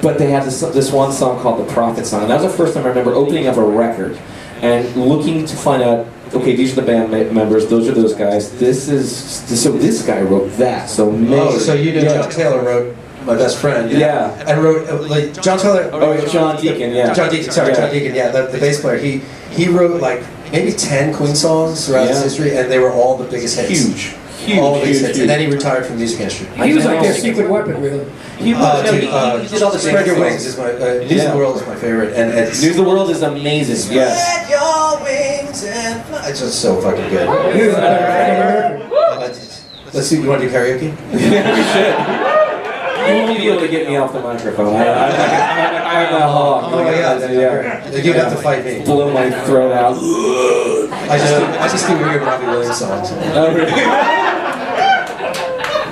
D: But they had this one song called The Prophet Song, and that was the first time I remember opening up a record and looking to find out, okay, these are the band members, those are those guys, so this guy wrote that, so maybe.
B: Oh, so you did. John Taylor wrote My Best Friend.
D: Yeah.
B: And wrote, like, John Taylor.
D: Oh, John Deacon, yeah.
B: John Deacon, sorry, John Deacon, yeah, the bass player. He wrote, like, maybe 10 Queen songs throughout his history, and they were all the biggest hits.
D: Huge.
B: All the biggest hits. And then he retired from music industry.
E: He was like their secret weapon, really.
D: He did all the
B: Spread Your Wings is my, News of the World is my favorite. And it's,
D: News of the World is amazing, yes.
B: Spread your wings. It's just so fucking good. Let's see, you want to do karaoke?
D: Yeah, we should. You won't be able to get me off the microphone. I'm that hog.
B: Oh yeah. You'd have to fight me.
D: Blow my throat out.
B: I just do weird Robbie Williams songs.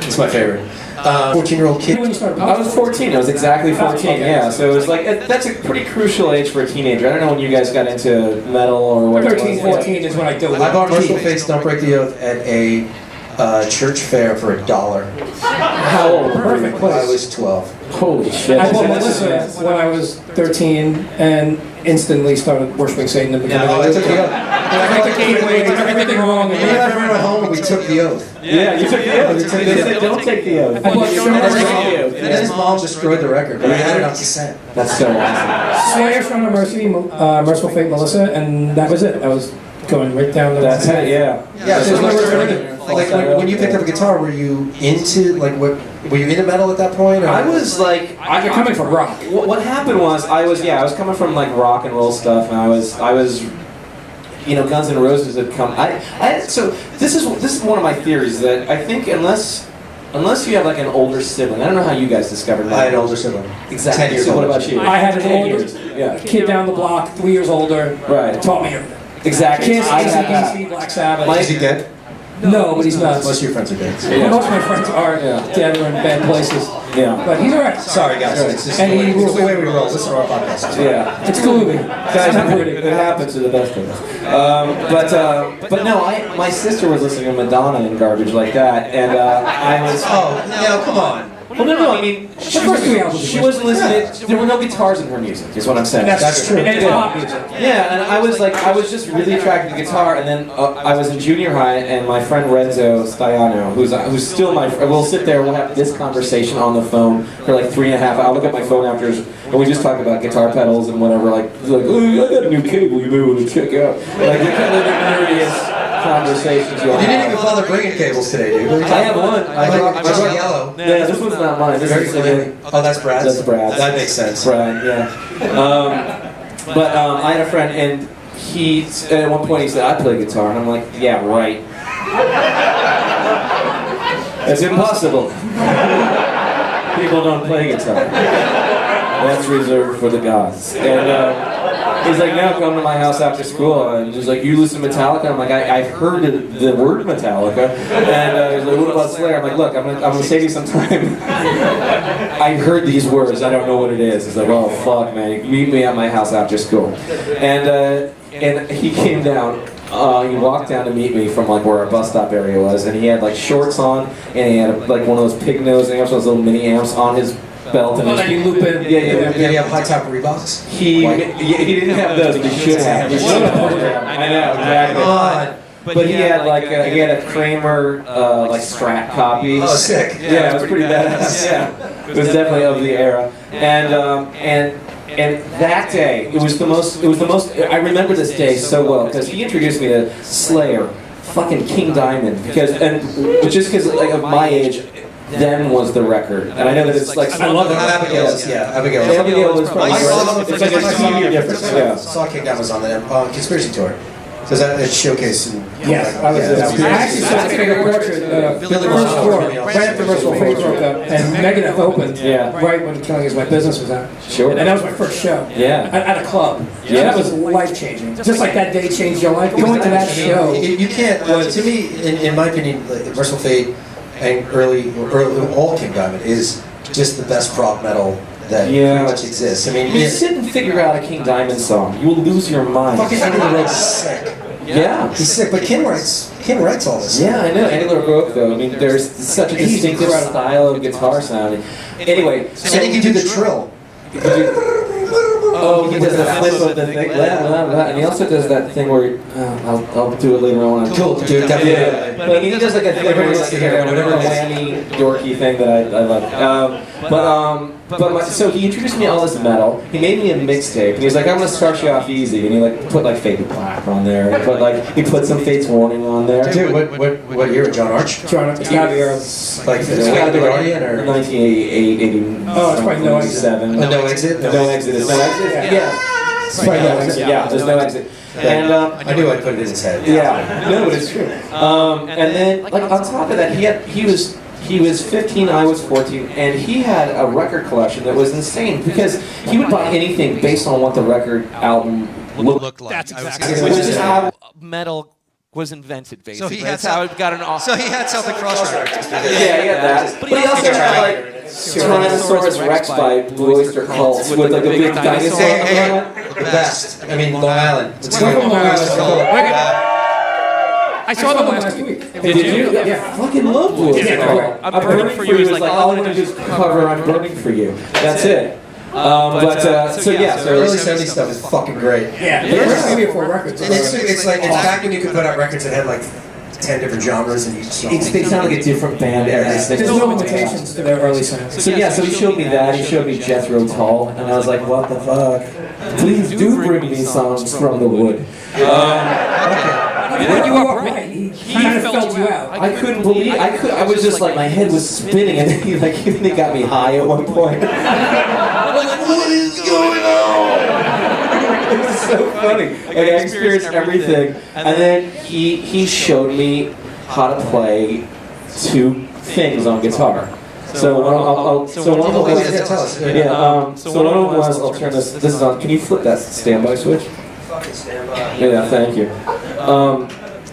B: It's my favorite. 14-year-old kid.
E: When you started
D: I was 14. I was exactly 14. Yeah, so it was like that's a pretty crucial age for a teenager. I don't know when you guys got into metal or what.
E: 13, 14 is when I do it.
B: I bought Merciful Fate's "Don't Break the Oath" at a church fair for $1.
D: How old?
E: Perfect place.
B: I was 12.
D: Holy shit!
E: I bought Melissa when I was 13 and instantly started worshiping Satan and becoming
B: I took the oath.
E: I took everything wrong.
B: Me and my friend went home and we took the oath.
D: Yeah, you took the oath. They said, don't take the oath.
E: I bought
B: And then his mom destroyed the record, but I had it on cassette.
D: That's so awesome.
E: Slayer, Son of Mercy, Merciful Fate, Melissa, and that was it. I was going right down the.
D: That's it. Yeah.
B: Yeah, so like when you picked up a guitar, were you into were you into metal at that point? Or?
D: I was like,
E: You're coming from rock.
D: What happened was I was coming from like rock and roll stuff, and I was you know, Guns N' Roses had come. So this is one of my theories that I think unless you have like an older sibling, I don't know how you guys discovered that.
B: I had an older sibling.
D: Exactly.
B: 10 years
D: So what
B: older.
D: about you?
E: I had an
D: 10
E: older
D: years.
E: kid down the block, 3 years older.
D: Right.
E: Taught me everything.
D: Exactly.
E: Kiss,
D: I had that.
E: AC/DC, Black Sabbath.
B: Is he dead?
E: No, but he's not.
B: Most of your friends are dead.
D: Yeah.
E: Most of my friends are dead or in bad places.
D: Yeah.
E: But he's alright.
B: Sorry guys, it's just
E: And he
B: it's the way we roll. Listen to our podcast.
D: Yeah.
E: It's gloomy.
D: Guys, it happens to the best of us. But no, my sister was listening to Madonna and garbage like that, and I was.
B: Oh, no, come on.
D: Well, no. I mean, she wasn't listening. There were no guitars in her music. Is what I'm saying.
E: That's true. And it's
D: Yeah.
E: pop music.
D: Yeah, and I was just really attracted to guitar, and then I was in junior high, and my friend Renzo Staiano, who's still we'll sit there, we'll have this conversation on the phone for like 3.5 hours. I'll look at my phone after, and we just talk about guitar pedals and whatever, like oh, I got a new cable you may want to check out. Like the kind of the nerdiest conversations you'll
B: You didn't
D: have.
B: even bother bringing cables today, dude.
D: I have one.
B: I brought yellow.
D: Yeah, this one's not mine. This is
B: Oh, that's Brad's?
D: That's Brad's.
B: That makes sense.
D: Brad, yeah. But I had a friend, and he at one point he said, "I play guitar," and I'm like, "Yeah, right." It's impossible. People don't play guitar. That's reserved for the gods. And he's like, "No, come to my house after school." And he's like, "You listen to Metallica?" I'm like, "I've heard the word Metallica." And he's like, "What about Slayer?" I'm like, "Look, I'm gonna save you some time. I heard these words. I don't know what it is." He's like, "Oh fuck, man! Meet me at my house after school." And he came down. He walked down to meet me from like where our bus stop area was, and he had like shorts on, and he had like one of those pig nose amps, those little mini amps on his belt, and
E: that you loop in.
D: Yeah.
B: Did he have high top Reeboks?
D: He didn't have those, but he should have. I know, exactly. But he had like a Kramer like Strat copy.
B: Oh, sick.
D: Yeah, it was pretty badass. Yeah, it was definitely of the era. And that day, it was the most. I remember this day so well because he introduced me to Slayer, fucking King Diamond, because like of my age. Then was the record, and I know that it's like
E: I love it.
B: Abigail's, yeah, Abigail.
D: Abigail was probably
B: I saw them
D: it's like a 2 year difference. Yeah.
B: saw King Diamond was on the Conspiracy Tour. So that showcase.
E: Yes, I was there. I actually saw the favorite portrait,
B: Billy
E: first
B: Bob.
E: tour, right after Merciful Fate broke up, and Megadeth opened,
D: Yeah.
E: right when Killing Is My Business was out.
D: Sure.
E: And that was my first show.
D: Yeah.
E: At a club.
D: Yeah.
E: That was life-changing. Just like that day changed your life. Going to that show.
B: You can't. To me, in my opinion, like, Merciful Fate and early all King Diamond is just the best prog metal that pretty much exists. I mean,
D: You sit and figure out a King Diamond song, you will lose your mind.
B: fucking Andy LaRocque's sick.
D: Yeah.
B: He's sick, but Ken writes all this.
D: Yeah, I know. Andy LaRocque, though. I mean, there's such a distinctive style of guitar sound. Anyway, so
B: And he can do the trill.
D: Oh, he does the flip of the thing, and he also does that thing where I'll do it later on.
B: Cool, dude. Definitely.
D: Yeah, but he does like a thing where it's like a whammy, dorky thing that I love. So he introduced me to all this metal. He made me a mixtape, and he was like, "I'm gonna start you off easy," and he like put like Faded Black on there, and he put some Fates Warning on there.
B: Dude, what year? John Arch?
E: John, it's gotta be early.
B: Like
D: It's gotta be like
B: Guardian or
D: 1988,
E: Oh, it's probably No Exit.
D: 87.
B: No Exit?
D: No Exit is No Exit. Yeah. Yeah, there's no exit. And
B: I knew I'd put it in his head.
D: yeah, no, but it's true. And then, like on top of that, he was 15, I was 14, and he had a record collection that was insane because he would buy anything based on what the record album looked like.
G: That's exactly
D: Which is how
G: metal was invented, basically.
H: So he had
G: That's how it got an
H: So he had Celtic Frost records.
D: yeah, he had that. But he also had like Tyrannosaurus Rex by Blue Oyster Cult with like a big dinosaur.
B: Hey, the best. I mean, Long Island. Let's go.
E: Long Island.
G: I saw them last week.
D: Did you? Yeah, fucking love Blue Oyster Cult. I'm burning for you is like all I want to do is cover I'm burning for you. That's it. So
B: early 70s stuff is fucking great.
E: Yeah, there's maybe 4 records.
B: It's like, it's back when you could put out records that had like 10 different genres in each song.
D: They sound like a different band every
E: There's no limitations to their early sounds.
D: So yeah, so he showed me that. He showed me Jethro Tull, and I was like, what the fuck? Please do bring me songs from the wood.
E: You are right. He kind of felt you out.
D: I couldn't believe. I was just like, my head was spinning, and then he got me high at one point. I'm like, what is going on? It was so funny. Like, I experienced everything, and then he showed me how to play 2 things on guitar. So one of them was, I'll turn this is on. Can you flip that standby switch?
B: Fucking stand by.
D: Yeah, thank you.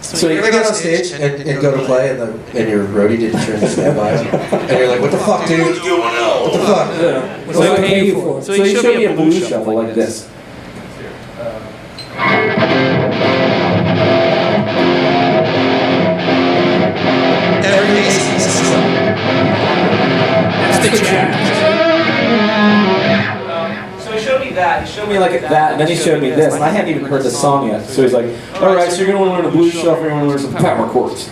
B: So you ever get on stage and go to play and your roadie didn't turn the standby and you're like, what the fuck, dude? What the fuck?
D: Yeah.
E: What do I pay you for?
D: So he showed me a blues shuffle like this. So he showed me that. He showed me like that, and then he showed me this. And I hadn't even heard the song yet. So he's like, all right, so you're gonna want to learn a blues shuffle. You're gonna learn some power chords.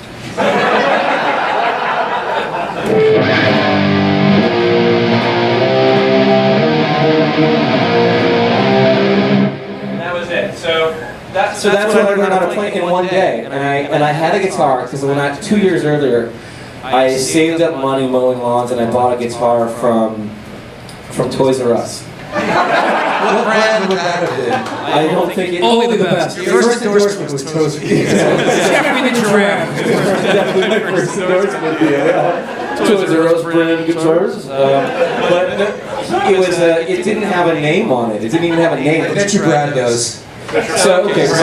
D: That was it. So that's what I learned how to play in one day. And I had a guitar because 2 years earlier, I saved up money mowing lawns and I bought a guitar from Toys R Us.
B: What brand would that have been?
D: I don't think it.
E: Only the best.
B: Your first endorsement was Toys R Us.
E: Jeffrey the Giraffe.
D: Definitely my first endorsement. Yeah. Toys R Us brand guitars. But it didn't have a name on it. It didn't even have a name.
B: I bet you Brad knows.
D: So okay.
E: So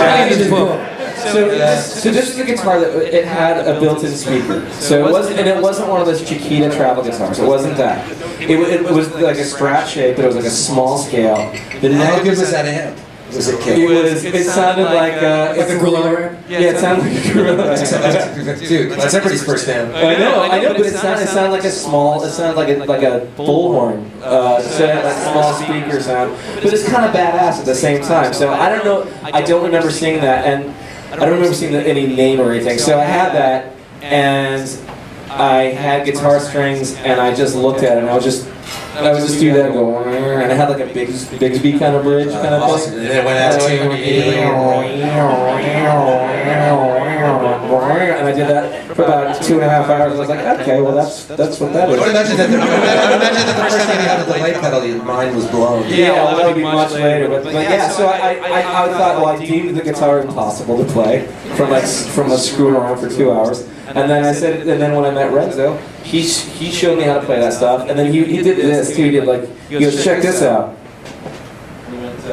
D: So this is a guitar that it had a built-in speaker. So it wasn't one of those Chiquita travel guitars. It wasn't that. It was like a Strat shape, but it was like a small scale.
B: How good was that amp? Was it kick?
D: It sounded like
E: a gorilla ramp?
D: Yeah, it sounded like a gorilla.
B: Dude, that's everybody's first amp.
D: I know, but it sounded like a small. It sounded like a bullhorn. So it had that small speaker sound, but it's kind of badass at the same time. So I don't know. I don't remember seeing that, and I don't remember seeing any name or anything. So I had that, and I had guitar strings, and I just looked at it, and I would just do that and go, and I had like a Bigsby kind of bridge kind of thing.
B: And then it went out to
D: and I did that for about 2.5 hours. I was like, okay, well that's what that is.
B: I would imagine that the first time you had a delay pedal, your mind was blown.
D: Yeah, well, that would be much later. But yeah, so I thought, well, I deemed the guitar impossible to play from screwing around for 2 hours. And then and then when I met Renzo, he showed me how to play that stuff. And then he did this too. He goes, check this out. He went,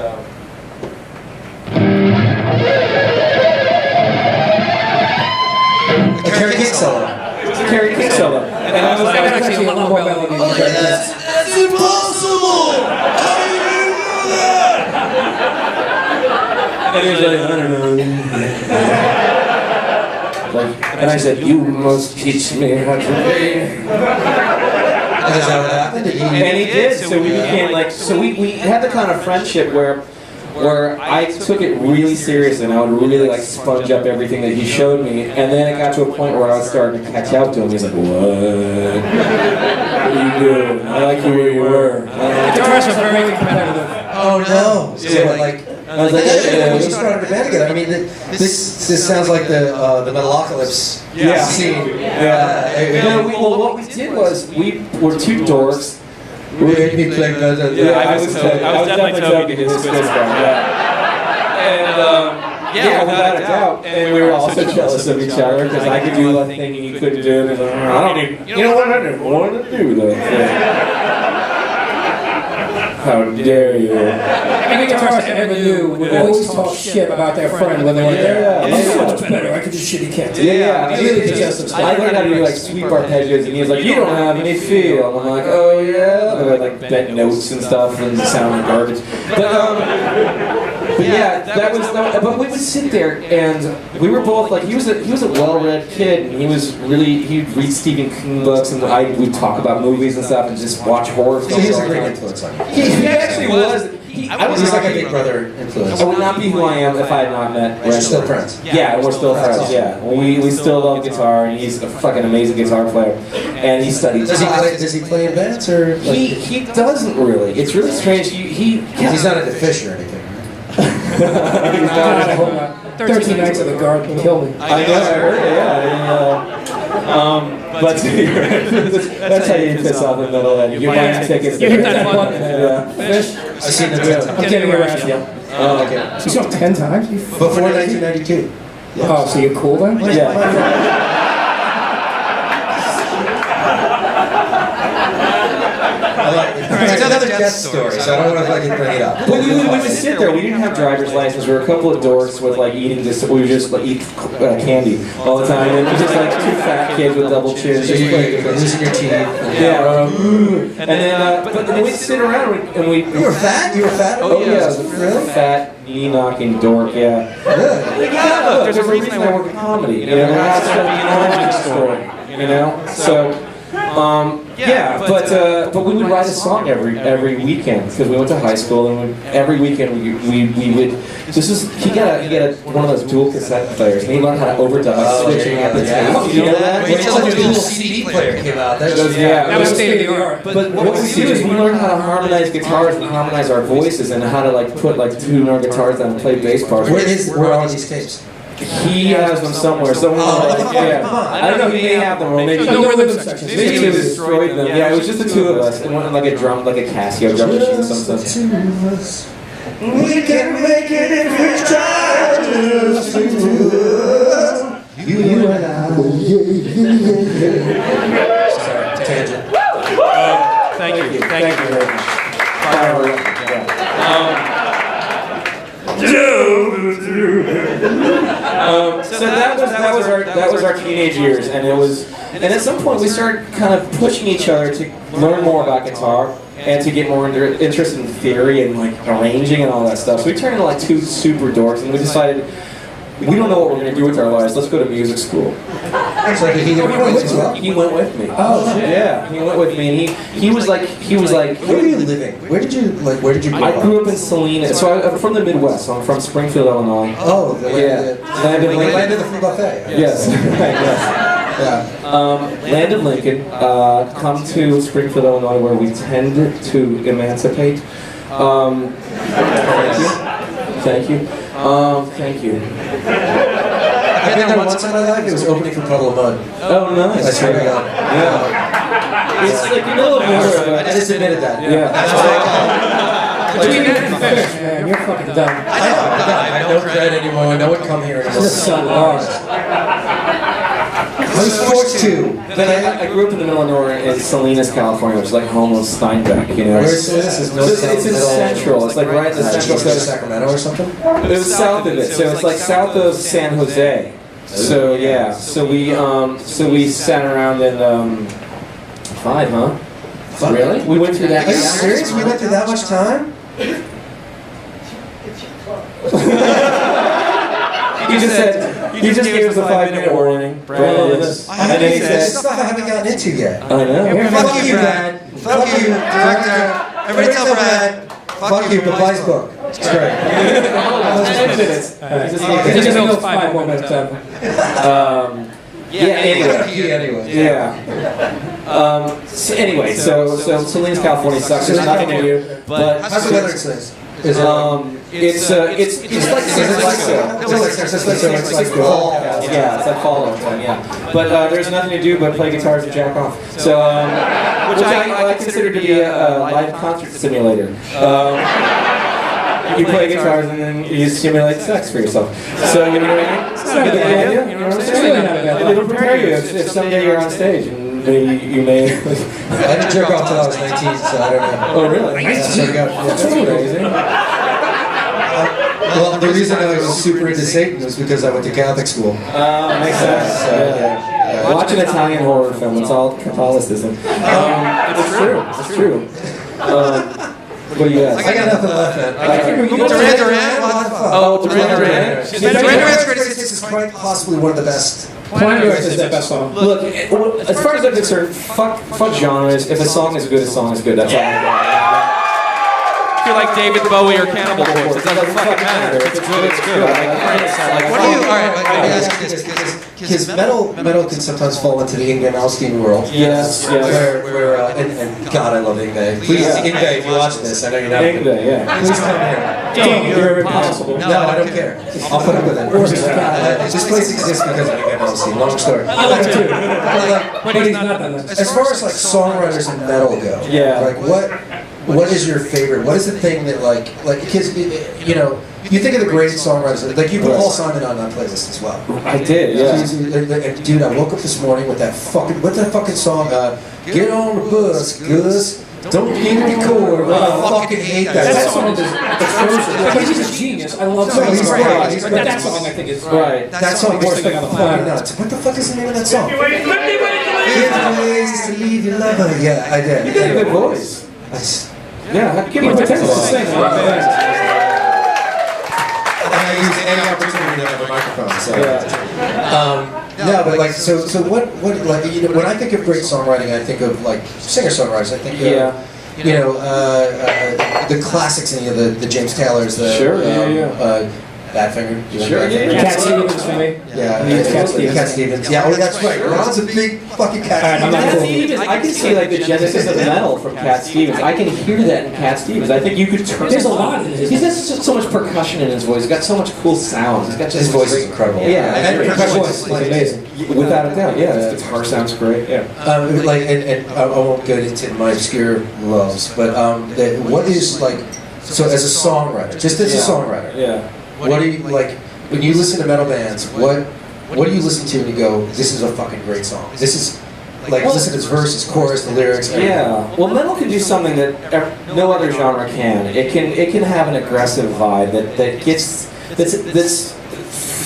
B: A Carrie King solo.
D: it was a Carrie King solo. And I was like,
E: actually a lot more melody.
B: That's impossible! How do you do that?
D: and he was like, I don't know. And I said, you must teach me how to play.
B: And is that what happened?
D: And he did. So we became like, we had the kind of friendship where I took it really seriously and I would really like sponge up everything that he showed me. And then it got to a point where I was starting to catch up to him. He's like, what? What are you doing? I like the way you were.
E: Guitarists are very competitive.
B: Oh no! So like, I was like, yeah, we started a band together. I mean, this sounds like the Metalocalypse scene.
D: Yeah. Well, what we did was we were 2 dorks.
B: We played.
D: I was definitely Toby. This guy. Yeah. yeah, without a doubt. And we were also jealous of each other because I could do a thing and he couldn't do it. And I don't even, you know what? I didn't want to do that thing. How dare you?
E: Every guitarist I ever knew would always talk shit about their friend when they were there. I'm so much better. I could do shit he can't do.
D: Yeah,
E: I really did just some stuff.
D: I learned how to do like sweep arpeggios, and he was like, "You don't have any feel." And I'm like, "Oh yeah." And I like bent notes and stuff, and it sounded like garbage. But yeah, that was. But we would sit there, and we were both like, he was a well-read kid, and he'd read Stephen King books, and we'd talk about movies and stuff, and just watch horror films.
B: So he was a great influence on you.
D: He actually was. I was
B: He's like a big brother influence.
D: I would not be who I am if I had not met.
B: We're still friends.
D: Yeah, we're still friends. Yeah, we still love guitar, and he's a fucking amazing guitar player, and he studies.
B: Does he play in bands or? Like,
D: He doesn't really. It's really strange.
B: he's not into Fish or anything.
E: He's not 13 Nights of the Garden killed me.
D: I know. I heard it. Yeah. But that's how you piss off the middle end. You buy tickets.
E: You hit that button.
D: Yeah.
E: Fish.
B: I've seen the
E: I'm getting around.
D: Yeah.
B: Oh, okay.
E: You saw 10 times?
B: Before 1992.
E: Oh, so you're cool then?
D: Yeah.
B: It's another death story, so I don't want to bring it up.
D: But we would just sit there. We didn't have driver's license. We were a couple of dorks with like eating just. We would just like eat candy all the time, and it was just like two fat kids with double chins.
B: So
D: Just
B: you're losing your teeth.
D: yeah. And then, but then we'd sit around and we.
B: You were fat? You were fat?
D: Oh yeah,
B: Really?
D: fat, knee-knocking dork. Yeah.
B: Really?
D: Yeah. Look, there's a reason I work in comedy. You know, we're not studying an origin story. You know, so. Yeah, but we would write a song every weekend because we went to high school, and every weekend we would. He got one of those dual cassette players, and he learned how to overdub switching at the tape. You know that?
B: Wait till the dual CD player came out.
E: That was state of the art.
D: But what we do is we learn how to harmonize guitars and harmonize our voices, and how to like put like tune our guitars down and play bass parts.
B: Where are all these tapes?
D: He has them somewhere. I don't know. He may have them, or maybe
E: No rhythm sections.
D: maybe he destroyed them. Yeah, it was just the two of us, and like a Casio drum machine or something.
B: We can make it if we try. Just the two of us. You and I. Sorry, tangent.
G: Thank you.
D: Thank you very much. So that was our teenage years, and at some point we started kind of pushing each other to learn more about guitar and to get more interested in theory and like arranging and all that stuff. So we turned into like two super dorks, and we decided we don't know what we're going to do with our lives. Let's go to music school.
B: So he went with you as well?
D: He went with me.
B: Oh, shit.
D: Yeah, he went with me, and he was like.
B: Where were you living? Where did you grow up?
D: I grew up in Salinas, so I'm from the Midwest. So I'm from Springfield, Illinois.
B: Oh, the land of the free buffet.
D: Yes, yes.
B: Yeah.
D: Land of Lincoln. Come to Springfield, Illinois, where we tend to emancipate. Thank you. Thank you.
B: I've been there once in my life. It was opening for Puddle of Mud.
D: Oh, nice.
B: I swear to God.
D: Yeah. It's like a little more.
B: I just admitted that.
D: Yeah.
E: Between that and Fish, man, you're fucking done.
B: I don't dread anymore. No one come here anymore.
E: This so hard.
B: I was forced to.
D: Then I grew up in the middle of nowhere in Salinas, California, which is like home of Steinbeck, you know.
B: Where's this?
D: It's in Central. It's like right in the central
B: coast of Sacramento or something?
D: It was south of it, so it's like south of San Jose. So yeah, so we sat around in 5, huh? Really? We went through that.
B: Are you serious? We went through that much time?
D: He just gave us a 5-minute warning. Brendon. And then he said,
B: stuff I haven't gotten into yet.
D: I know.
B: Fuck you, Brad. Fuck you, director. Everybody tell Brad. Fuck you, but buy his book. It's great.
E: He just knows 5 more minutes.
B: Anyway.
D: Yeah. So anyway, so Salinas, California sucks. There's nothing to do. But
B: how's the weather today?
D: It's like fall. Yeah, it's like fall all the time. Yeah, but there's nothing to do but play guitars and jack off. So, which I consider to be a live concert simulator. you play guitars and then you simulate sex for yourself. So you know what I mean? It's not a bad idea. You know what I'm saying? It'll prepare you if someday you're on stage and you may.
B: I didn't jerk off till I was 19, so I don't know.
D: Oh really?
B: That's crazy. Well, the reason I was super into Satan was because I went to Catholic school.
D: Makes sense.
B: So, yeah.
D: Watch an Italian horror film. It's all Catholicism. It's true. It's true. What do you guys?
B: I got nothing left, man.
H: Duran Duran?
D: Oh, Duran Duran.
H: Duran Duran's greatest hits
B: This is quite possibly one of the best.
E: Planet Earth is that best song.
D: Look, as far as I'm concerned, fuck genres. If a song is good, a song is good. That's all I got.
G: If you're like David Bowie or Cannibal Corpse, it doesn't fucking matter. If it's good, it's good.
H: What do you, alright, let me ask you this,
B: Because metal can sometimes fall into the Ingve Malmsteen world.
D: Yes.
B: Where and God, I love Ingve. Please, Ingve, if you watch this, I know you're not.
D: Ingve, yeah.
B: Please come here.
E: Damn, you're impossible.
B: No, I don't care. I'll put up with it. This place exists because of Ingve Malmsteen. Long story.
E: But he's not done that.
B: As far as like songwriters and metal go,
D: Yeah.
B: like what is your favorite? What is the thing that like because you know you think of the great songwriters like you put Paul Simon on that playlist as well.
D: I did, yeah.
B: Dude, I woke up this morning with that fucking what's that fucking song? Get on the bus, Gus. Don't need to be cool. I fucking hate that.
E: That song is atrocious. But he's a genius. I love that
B: he's
E: song.
B: great.
E: But that song I think is
D: Right.
B: That song
E: the worst thing on the planet.
B: nuts. What the fuck is the name of that song? 50 ways to leave your lover. Yeah, I did.
D: You got a good voice. Yeah, give me a chance to sing.
B: And I use any opportunity to have a microphone. So, no, but like, so what, like, you know, when I think of great songwriting, I think of like singer-songwriters. I think of, you know, the classics, and you know, the James Taylors, the Badfinger.
D: Sure, yeah.
E: Cat Stevens for me.
B: Cat Stevens. Yeah, oh, that's right. Ron's a big fucking Cat Stevens.
D: I can see like the genesis of metal from Cat Stevens. I can hear that in Cat Stevens. I think you could turn.
E: There's a lot in his.
D: He's got so much percussion in his voice. He's got so much cool sounds. He's got just
B: His voice is incredible.
D: Yeah,
B: and percussion
E: voice is amazing.
D: Without a doubt. Yeah, his guitar sounds great. Yeah.
B: Like, and I won't get into my obscure loves, but what is like, so as a songwriter, just as a songwriter, what do you like? When you listen to metal bands, what do you listen to and you go, this is a fucking great song? This is, like, listen to its verse, its chorus, the lyrics. Everything.
D: Yeah. Well, metal can do something that no other genre can. It can have an aggressive vibe that's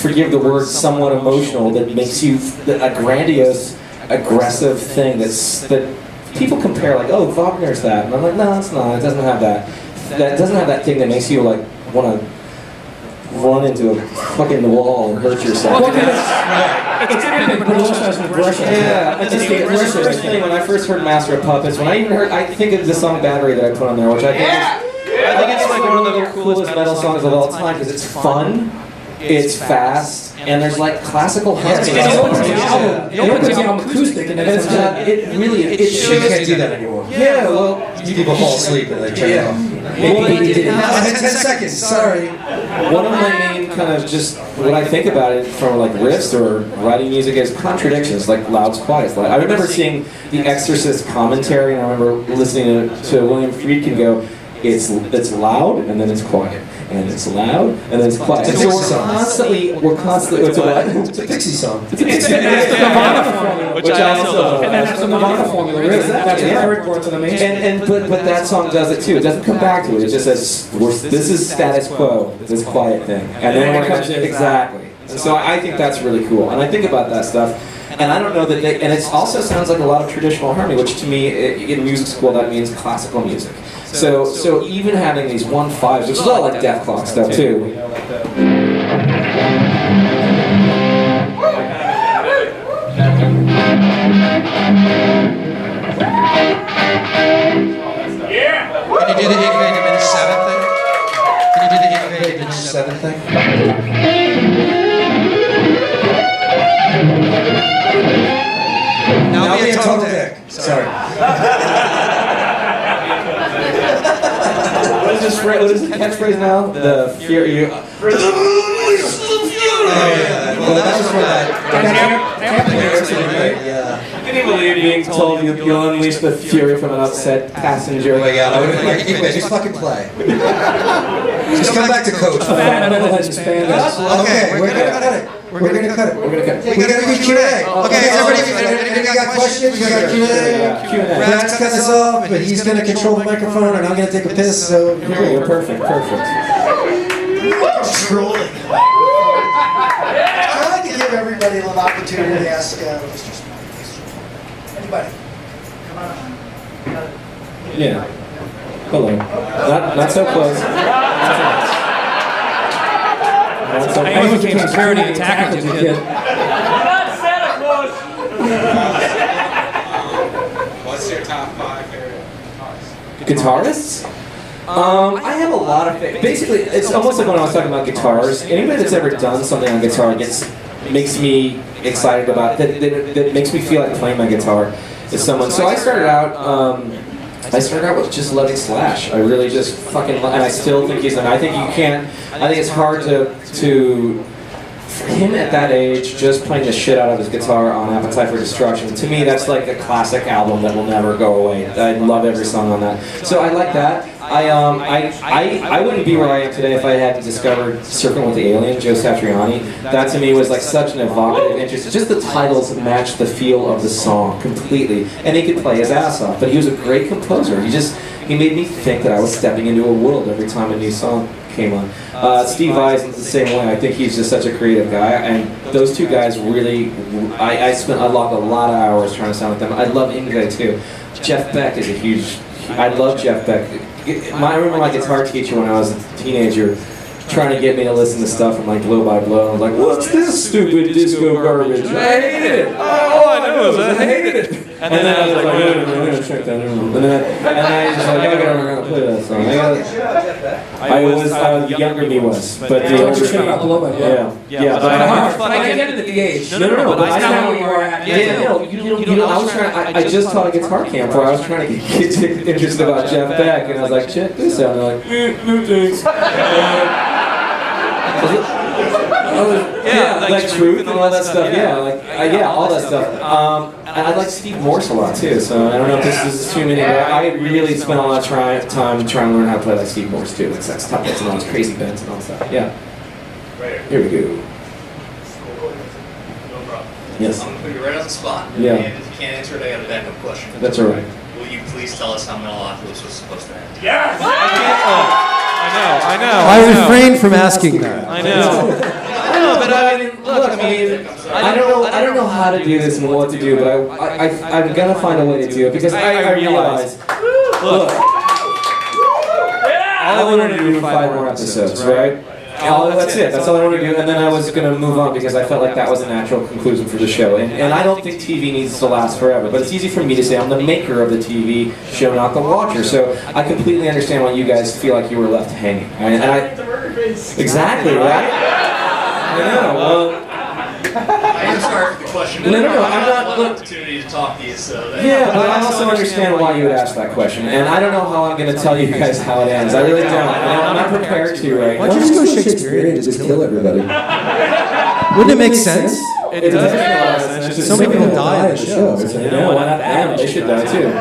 D: forgive the word, somewhat emotional. That makes you a grandiose, aggressive thing that people compare like, oh, Wagner's that, and I'm like, no, it's not. It doesn't have that. That doesn't have that thing that makes you like want to run into a fucking wall and hurt yourself.
E: It's everything, but it also has an aggression.
D: Yeah, and just the first thing when I first heard Master of Puppets, when I even heard, I think of the song Battery that I put on there, which I think it's like one of the coolest metal songs of all time because it's fun, it's fast, and there's like classical harmony.
E: It opens the album acoustic, and it's
D: it really
B: You can't do that anymore.
D: Yeah, well,
B: People fall asleep and they turn it off.
D: I
B: had 10 seconds, sorry.
D: One of my main kind of just, when I think about it from like riffs or writing music is contradictions, like loud's quiet. Like, I remember seeing The Exorcist commentary, and I remember listening to William Friedkin go, it's loud and then it's quiet. And it's loud, and then it's quiet.
B: It's a Pixie song.
D: We're constantly, it's a what?
B: It's a Pixie song.
E: It's the Nirvana formula.
G: Which I also love.
E: And that's the Nirvana formula, really. That's a third chord to the main.
D: But that song does it too. It doesn't come back to it. It just says, this is status quo, this quiet thing. And then it comes in. Exactly. And so I think that's really cool. And I think about that stuff. And I don't know that and it also sounds like a lot of traditional harmony, which to me, in music school, that means classical music. So even having these 1/5s, which is a lot like Death Clock stuff too.
H: Can you do the Ingve diminished seventh thing? Can you do the Ingve diminished seventh thing? Now be a total dick. Sorry.
D: What is the catchphrase now? The fury.
B: Well, that was for that.
D: Yeah. Can you believe being told you'll unleash the fury from an upset passenger?
B: Oh my god, I would have just fucking play.
H: Just come back to coach.
E: Fat metalhead spandex.
H: Okay, we're gonna cut it. We're gonna cut it. We're gonna do Q&A. Okay, everybody got questions? We got Q&A. Brad's cutting us off, but he's gonna control the microphone, and I'm gonna take a piss. So
D: Perfect.
A: Truly. I'd like to give everybody an opportunity to ask Mr. Smith. Anybody? Come on.
D: Yeah. Hello. Not so close.
E: I almost became security attacker as a kid.
G: What's your top 5 favorite
D: Guitarists? I have a lot of basically, it's almost like when I was talking about guitars. Anybody that's ever done something on guitar makes me excited about that makes me feel like playing my guitar is someone. So I started out with just loving Slash. I really just fucking and I still think I think it's hard to for him at that age, just playing the shit out of his guitar on Appetite for Destruction. To me, that's like a classic album that will never go away. I love every song on that. So I like that. I wouldn't be where I am today if I hadn't discovered Surfing with the Alien, Joe Satriani. That to me was like such an evocative interest. Just the titles matched the feel of the song completely. And he could play his ass off, but he was a great composer. He made me think that I was stepping into a world every time a new song came on. Steve Vai is the same way. I think he's just such a creative guy, and those two guys really, I logged a lot of hours trying to sound like them. I love Ingve too. Jeff Beck is a huge, I love Jeff Beck. I remember my guitar teacher when I was a teenager trying to get me to listen to stuff from like Blow by Blow. I was like, what's this stupid disco garbage? I hate it. All I know is I hate it. And then I was like, no, check that out. And then I just like, okay, I'm gonna play that song. Younger me was, but the older me, yeah. But
E: I get it at the age.
D: No, but I know where you are at. I was trying. I just taught a guitar camp where I was trying to get kids interested about Jeff Beck, and I was like, check this out. And they're like, no thanks. Like Truth and all that stuff. All that stuff. And I like Steve Morse a lot too. So I don't know if this is too many. But I really spent a lot of time trying to learn how to play like Steve Morse too. Like sex puppets and all those crazy bends and all that stuff. Yeah. Here we go. Yes.
I: I'm going to put you right on the spot.
D: Yeah.
I: And if you can't answer it, I got a backup question.
D: That's all right.
I: Will you please tell us how Metalopolis was supposed to end?
G: Yes! I know.
J: I refrained from asking that.
G: I know. But I mean, look,
D: I don't know how to do this and what to do, but I'm gonna find a way to do it because I realize. Look, all I wanted to do was 5 more episodes, right? That's it. That's all I wanted to do, and then I was gonna move on because I felt like that was a natural conclusion for the show. And I don't think TV needs to last forever, but it's easy for me to say I'm the maker of the TV show, not the watcher. So I completely understand why you guys feel like you were left hanging. Exactly, right? I know. Well,
I: I am sorry for the question.
D: No, I'm not.
I: Look, opportunity to talk to you, so.
D: Yeah, but I also understand why you would ask that question, and I don't know how I'm going to tell you guys how it ends. I really don't. I'm not prepared to right now.
J: Why don't you just go Shakespearean and just kill everybody? Wouldn't it make sense?
G: it does make a lot of sense.
J: So many people die in the show.
D: No, why not them? They should die too.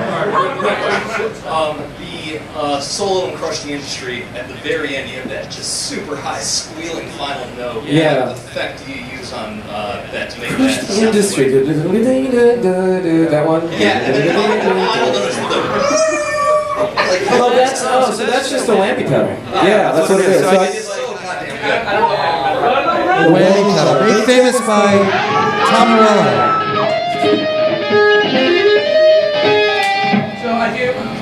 I: The solo and Crush the Industry, at the very end, you have that just super high squealing final note.
D: Yeah.
I: What effect do you use on that to make
D: Crush
I: that
D: the Industry. That one?
I: Yeah, and then the final note is
D: so that's just a whammy pedal. Yeah, that's what it is.
I: so it's so goddamn good.
J: The whammy pedal, made famous by Tom Morello.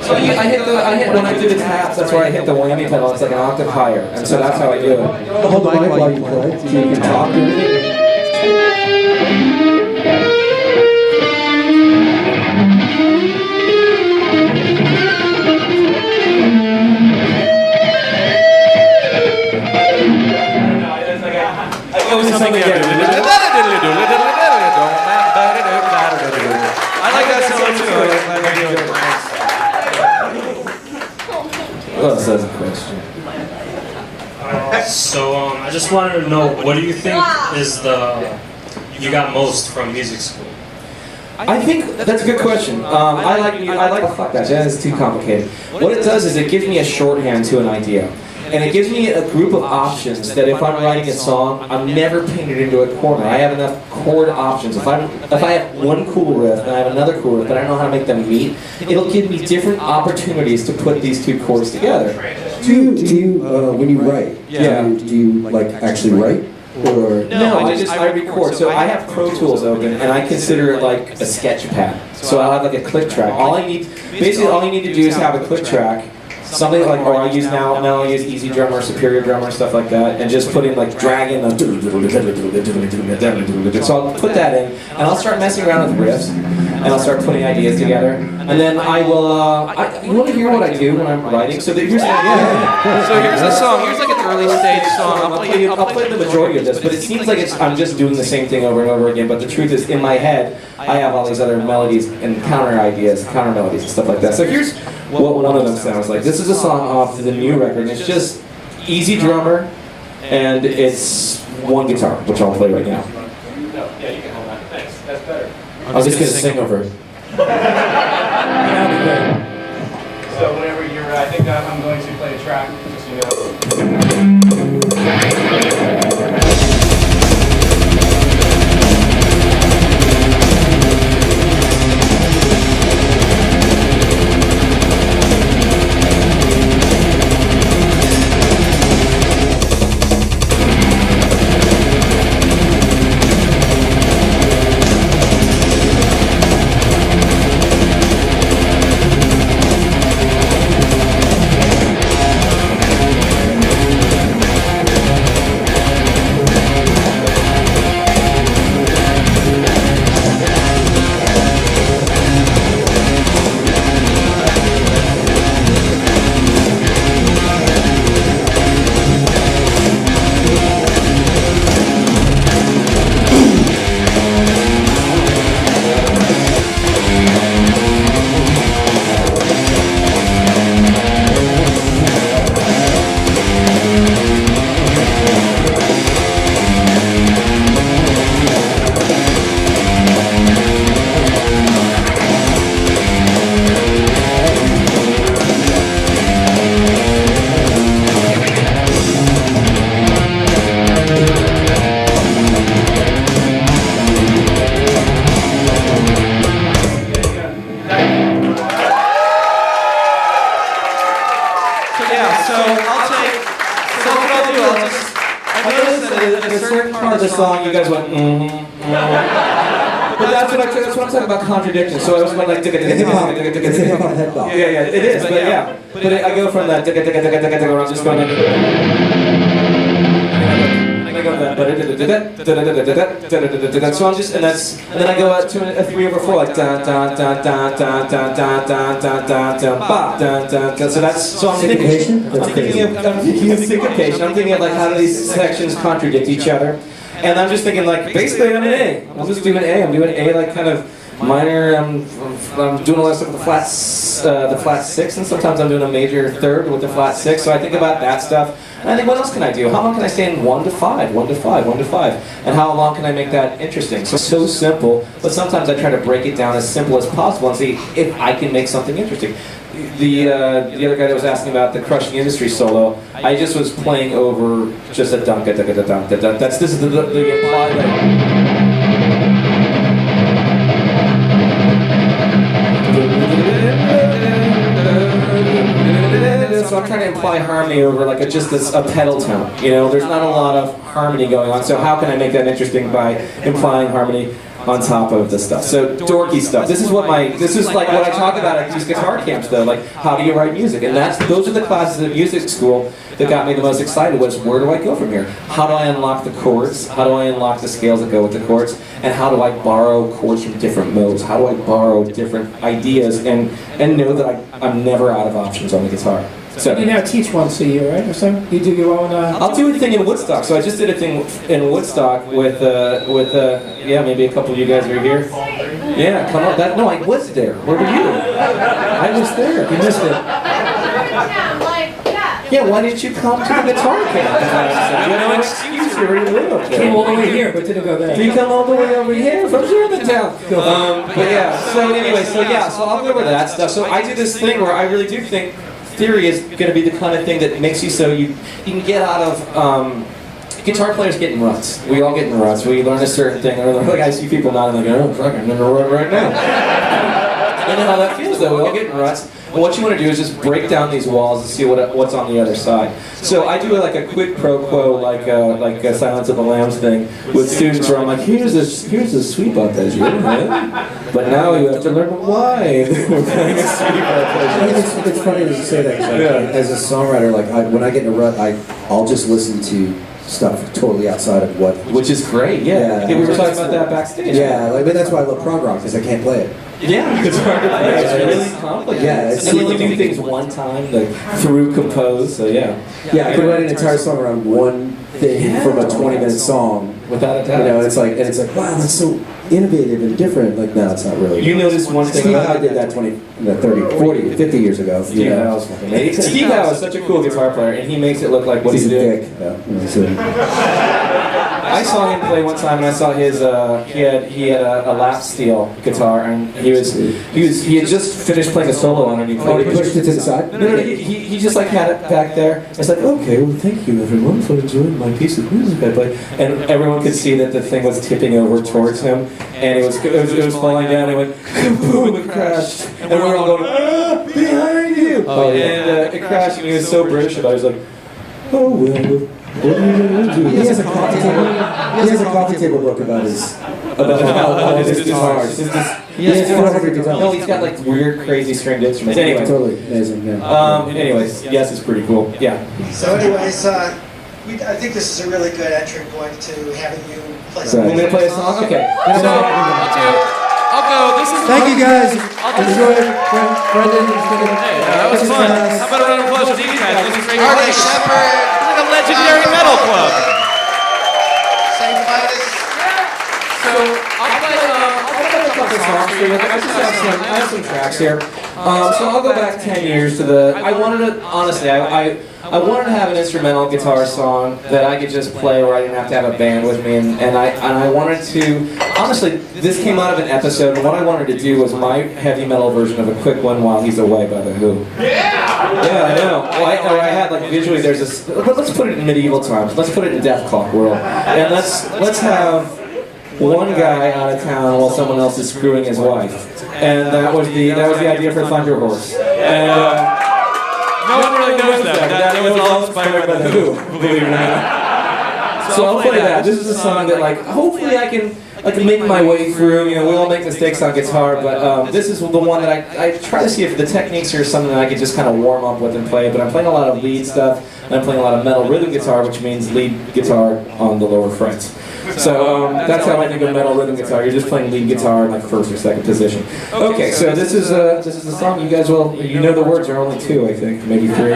D: So I hit when I do the taps, that's where I hit the whammy pedal. It's like an octave higher, and so that's how I do it.
J: Hold the mic while you play, so you can talk.
G: I like that solo too.
D: Well, that's a question.
K: So I just wanted to know, what do you think is you got most from music school?
D: I think that's a good question. I like fuck that. That is too complicated. What it does is it gives me a shorthand to an idea. and it gives me a group of options that if I'm writing a song, I'm never painted into a corner. I have enough chord options. If I have one cool riff and I have another cool riff, but I don't know how to make them meet, it'll give me different opportunities to put these two chords together.
J: Do you when you write?
D: Yeah.
J: Do you like actually write? Or
D: No, I record. So I have Pro Tools open, and I consider it like a sketch pad. So I'll have like a click track. All you need to do is have a click track. Something like, or I use now I use Easy Drummer, Superior Drummer, stuff like that, and just put in like drag in the. So I'll put that in, and I'll start messing around with riffs, and I'll start putting ideas together, and then I will. You want to hear what I do when I'm writing? So here's
G: So here's the song. Here's like an early stage song.
D: I'll play the majority of this, but it seems like I'm just doing the same thing over and over again. But the truth is, in my head, I have all these other melodies and counter ideas, counter melodies, and stuff like that. So here's what one of them sounds like. This is a song off the new record. It's just Easy Drummer, and it's one guitar, which I'll play right now. No, yeah, you can hold that. Thanks. That's better. I was just gonna sing over it. So whenever you're, I think I'm going to play a track, just so you know. Song, you guys went, But that's what I'm talking about, contradiction. So I was like,
J: it's a hip-hop head bop.
D: yeah, it is, but yeah. But I go from that, where I'm just going like, so I'm just, and then I go out to a 3/4, like dun dun dun dun dun dun dun dun dun dun dun ba dun dun. So that's, so I'm thinking of syncopation. I'm thinking of like how do these sections contradict each other. And I'm just thinking, like, basically I'm an A. I'm just doing A. I'm doing A, like, kind of minor. I'm doing a lot of stuff with the flat six, and sometimes I'm doing a major third with the flat six. So I think about that stuff. And I think, what else can I do? How long can I stay in 1 to 5, 1 to 5, 1 to 5? And how long can I make that interesting? So simple, but sometimes I try to break it down as simple as possible and see if I can make something interesting. The other guy that was asking about the Crushing Industry solo, I just was playing over just a dunk, this is the implied, so I'm trying to imply harmony over like just a pedal tone. You know, there's not a lot of harmony going on. So how can I make that interesting by implying harmony on top of the stuff? So dorky stuff. This is like what I talk about at these guitar camps though. Like, how do you write music? And those are the classes at music school that got me the most excited. Was where do I go from here? How do I unlock the chords? How do I unlock the scales that go with the chords? And how do I borrow chords from different modes? How do I borrow different ideas and know that I'm never out of options on the guitar? So
E: you now teach once a year, right, or so? You do your own.
D: I'll do a thing in Woodstock. So I just did a thing in Woodstock with yeah, maybe a couple of you guys are here. Yeah, come on. No, I was there. Where were you? I was there. You missed it. Yeah, why didn't you come to the guitar camp? You have no excuse. You already live up there.
E: Came all the way here, but didn't go there.
D: You come all the way over here from Germantown. But yeah. So anyway, so I'll go over that stuff. So I do this thing where I really do think theory is going to be the kind of thing that makes you so you can get out of. Guitar players get in ruts. We all get in ruts. We learn a certain thing, and like I see people nodding, like, oh, fuck, I'm in a rut right now. You know how that feels, though. We all get in ruts. And what you want to do is just break down these walls and see what's on the other side. So I do like a quid pro quo, like a Silence of the Lambs thing with students where I'm like, here's a sweep arpeggio, right? But now you have to learn why we're playing a sweep arpeggio.
J: It's funny that you say that. 'Cause as a songwriter, like when I get in a rut, I'll just listen to stuff totally outside of what.
D: Which is great, yeah. We were talking about that backstage.
J: Yeah, like, but that's why I love prog rock, because I can't play it.
D: Yeah, it's hard to play. It's really complicated.
J: Yeah, it's
D: and you only do things one time, like through compose. So yeah.
J: Yeah, I could write an entire song around one thing from a 20-minute song.
D: Without a doubt.
J: You know, it's like, wow, that's so innovative and different. Like, no, it's not really.
D: You notice one thing.
J: Steve Howe did that 20, 30, 40, 50 years ago.
D: Steve Howe's fucking amazing. Steve Howe is such a cool guitar player, and he makes it look like what he's doing. I saw him play one time, and I saw his. He had a lap steel guitar, and he had just finished playing a solo on it. And
J: he pushed it to the side.
D: No, he just like had it back there. It's like, okay, well, thank you everyone for enjoying my piece of music I played, and everyone could see that the thing was tipping over towards him, and it was falling down. And it went boom, it crashed, and we were all going, ah, behind you!
J: Oh, yeah.
D: And it crashed, and he was so British about it. He was like, oh well. What are you going to do?
J: He has a coffee table book about his guitars. He has 400 guitars.
D: No, he's got like weird, crazy stringed instruments. Anyway,
J: totally amazing. Yeah.
D: Anyways, yes, it's pretty cool. Yeah.
A: So, anyways, I think this is a really good entry point to having you play.
D: Right. Want me to play a song? Okay.
G: I'll go. This is.
H: Thank you guys. Enjoy it. Brendon.
G: Hey, that was fun. How about a round of applause for these guys? This is great. Marty Shepard. It's like a legendary metal club.
A: Same Vitus.
D: So I'll play a couple songs for you. I have some tracks here. So I'll go back 10 years to the. I wanted to honestly. I wanted to have an instrumental guitar song that I could just play where I didn't have to have a band with me, and I wanted to, honestly, this came out of an episode, and what I wanted to do was my heavy metal version of A Quick One While He's Away by The Who. Yeah! Yeah, I know. Well, I had, like, visually there's this, but let's put it in medieval times, let's put it in Death Clock world, and let's have one guy out of town while someone else is screwing his wife, and that was the idea for Thunder Horse. And,
G: no one really knows that. That was all inspired by The Who, believe it or not.
D: So I'll play that. This is a song that, like, hopefully I can make my way through. You know, we all make mistakes on guitar, but this is the one that I try to see if the techniques are something that I can just kind of warm up with and play. But I'm playing a lot of lead stuff, and I'm playing a lot of metal rhythm guitar, which means lead guitar on the lower frets. So that's how I think of metal rhythm guitar. You're just playing lead guitar in like first or second position. Okay, so this is the song. You guys will, you know the words are only two, I think, maybe three.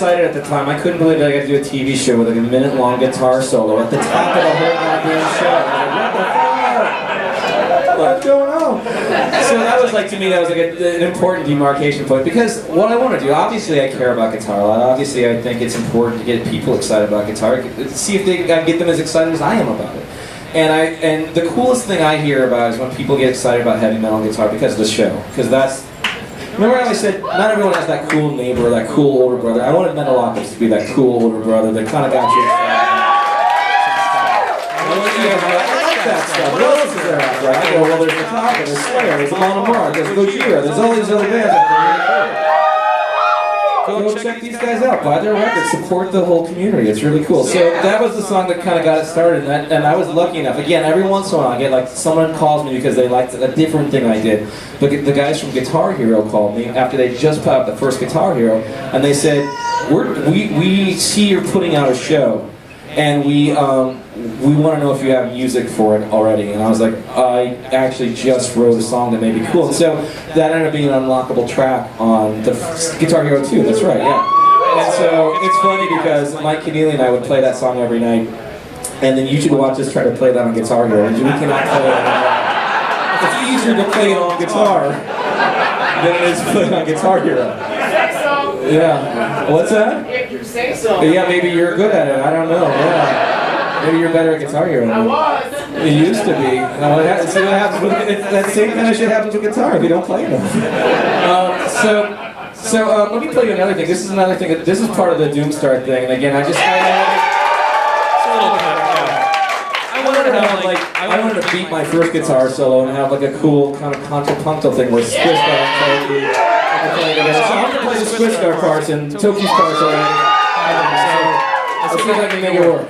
D: excited at the time. I couldn't believe that I got to do a TV show with like a minute-long guitar solo at the top of the whole goddamn show. I was like, what the fuck? What's going on? So that was like, to me, that was like an important demarcation point, because what I want to do, obviously I care about guitar a lot. Obviously I think it's important to get people excited about guitar, see if I can get them as excited as I am about it. And the coolest thing I hear about is when people get excited about heavy metal and guitar because of the show. Because that's, remember how I said, not everyone has that cool neighbor or that cool older brother. I wanted Metalocalypse to be that cool older brother that kind of got you excited. I like that stuff. What else is there out there? I go, well, there's Metallica, there's Slayer, there's Amon Amarth, there's Gojira, there's all these other bands out there. Go check these guys out, buy their records, support the whole community. It's really cool. So that was the song that kind of got it started, and I was lucky enough. Again, every once in a while I get like someone calls me because they liked a different thing I did. But the guys from Guitar Hero called me after they just put out the first Guitar Hero, and they said, "We see you're putting out a show, and we want to know if you have music for it already." And I was like, I actually just wrote a song that may be cool. And so that ended up being an unlockable track on the Guitar Hero 2, that's right, yeah. And so it's funny because Mike Keneally and I would play that song every night, and then you should watch us try to play that on Guitar Hero. We cannot play it. It's easier to play it on guitar than it is to play it on Guitar Hero. Yeah. What's that?
L: If you say so.
D: Yeah, maybe you're good at it. I don't know. Yeah. Maybe you're better at Guitar Hero.
L: I was.
D: It used to be. See what happens with that same kind of shit happens with guitar if you don't play enough. So let me play you another thing. This is another thing. This is part of the Doomstar thing. And again, it's a little bit. I wanted to beat my first guitar solo and have like a cool kind of contrapuntal thing where Squish got played. So I'm gonna play the Squish Star parts and Toki's parts already. So let's see if I can make it work.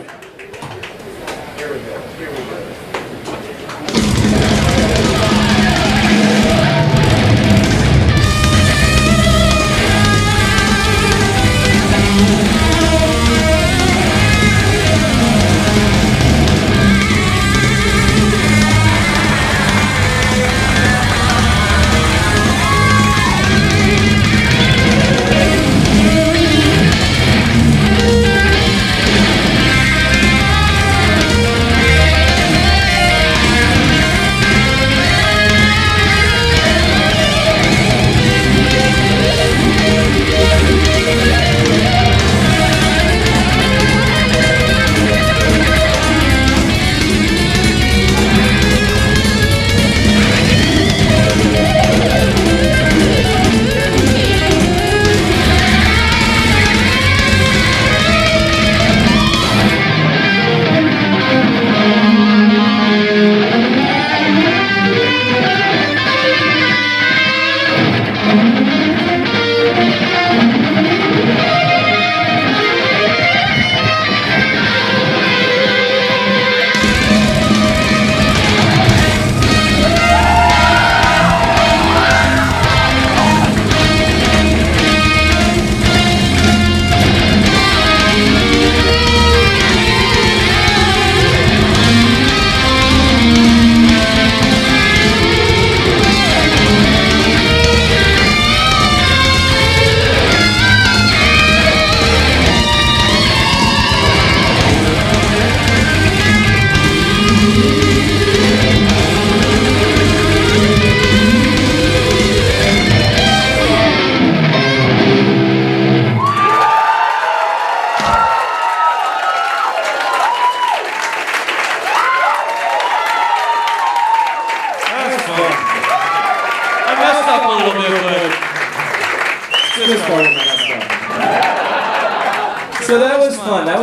D: So that was fun. That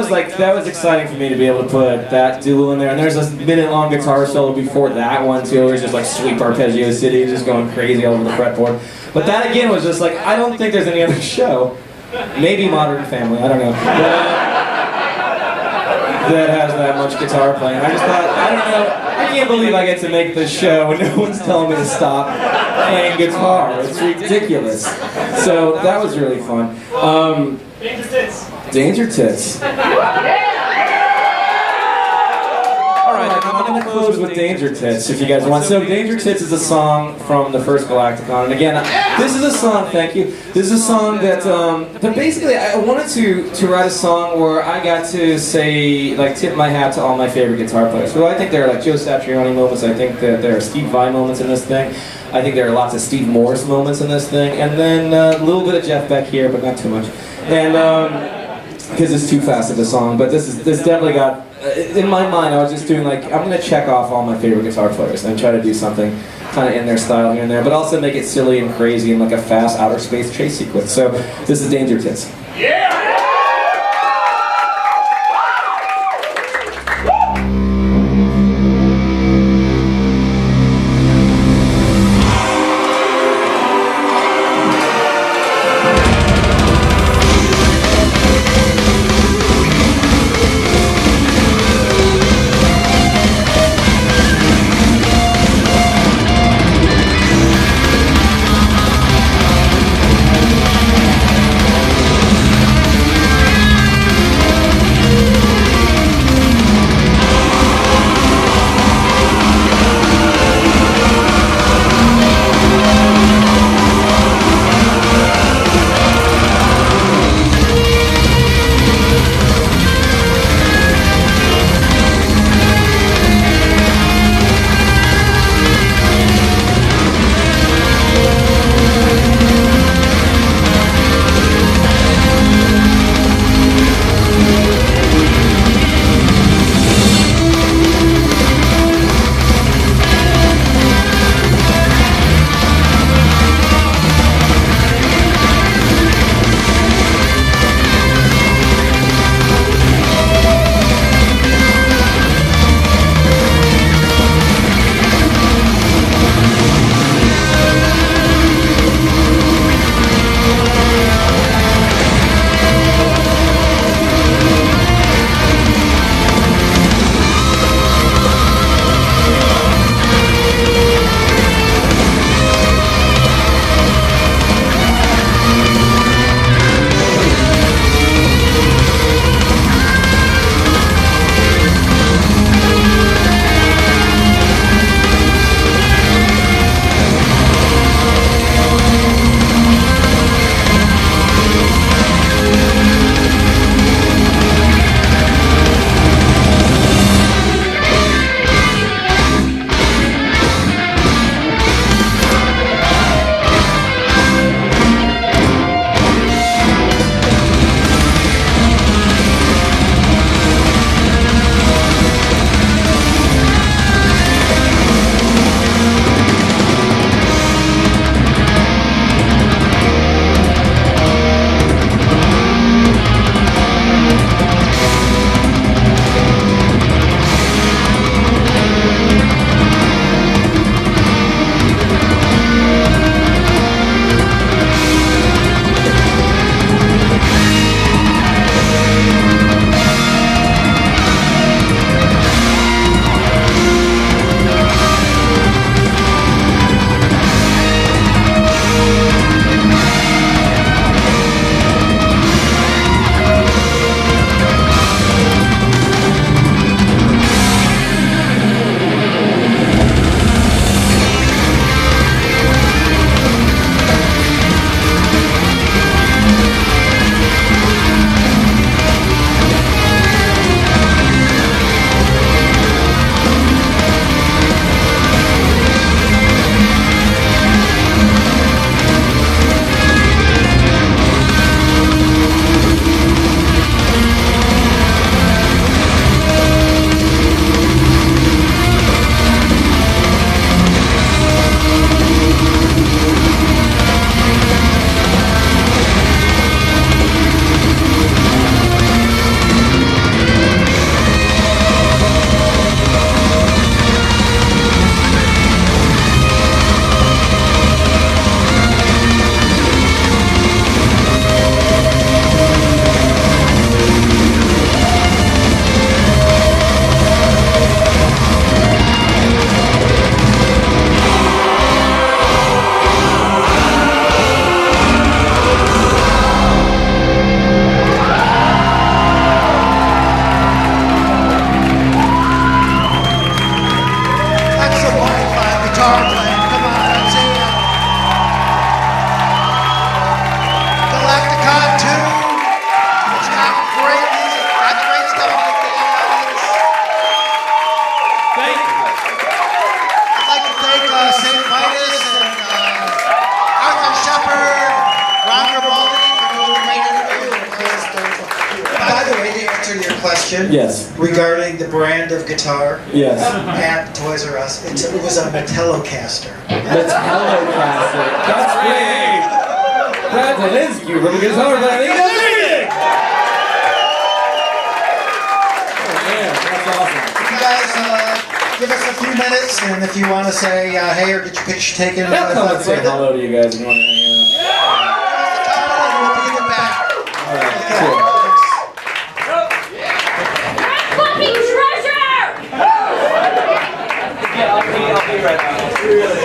D: was exciting for me to be able to put that duo in there. And there's a minute-long guitar solo before that one too. It was just like Sweep Arpeggio City, just going crazy all over the fretboard. But that again was just like, I don't think there's any other show, maybe Modern Family, I don't know, that has that much guitar playing. I just thought, I don't know, I can't believe I get to make this show and no one's telling me to stop playing guitar. It's ridiculous. So that was really fun.
L: Danger Tits.
D: Danger Tits. All right, I'm going to close with Danger Tits, if you guys want. So Danger Tits is a song from the first Galacticon, and again, this is a song. Thank you. This is a song that basically I wanted to write a song where I got to say, like, tip my hat to all my favorite guitar players. So I think there are like Joe Satriani moments. I think that there are Steve Vai moments in this thing. I think there are lots of Steve Morse moments in this thing, and then a little bit of Jeff Beck here, but not too much. And because it's too fast of a song, but this definitely got, in my mind, I was just doing like, I'm going to check off all my favorite guitar players and try to do something kind of in their style here and there, but also make it silly and crazy and like a fast outer space chase sequence. So this is Danger Tits.
G: Yeah!
M: Yeah.
A: question.
D: Yes.
A: Regarding the brand of guitar.
D: Yes.
A: At Toys R Us. It was a Metallocaster.
D: Metallocaster. That's great. Brad Zelinsky, really good guitar player. He does everything. Oh man, that's awesome.
A: You guys, give us a few minutes, and if you want to say hey or get your picture taken,
D: Yeah, come and say
A: Brendon.
D: hello to you guys. And you want to hang out.
A: We'll be back.
D: All right,
A: Okay.
D: cool.
M: Fucking treasure!
I: Yeah, I'll be right back.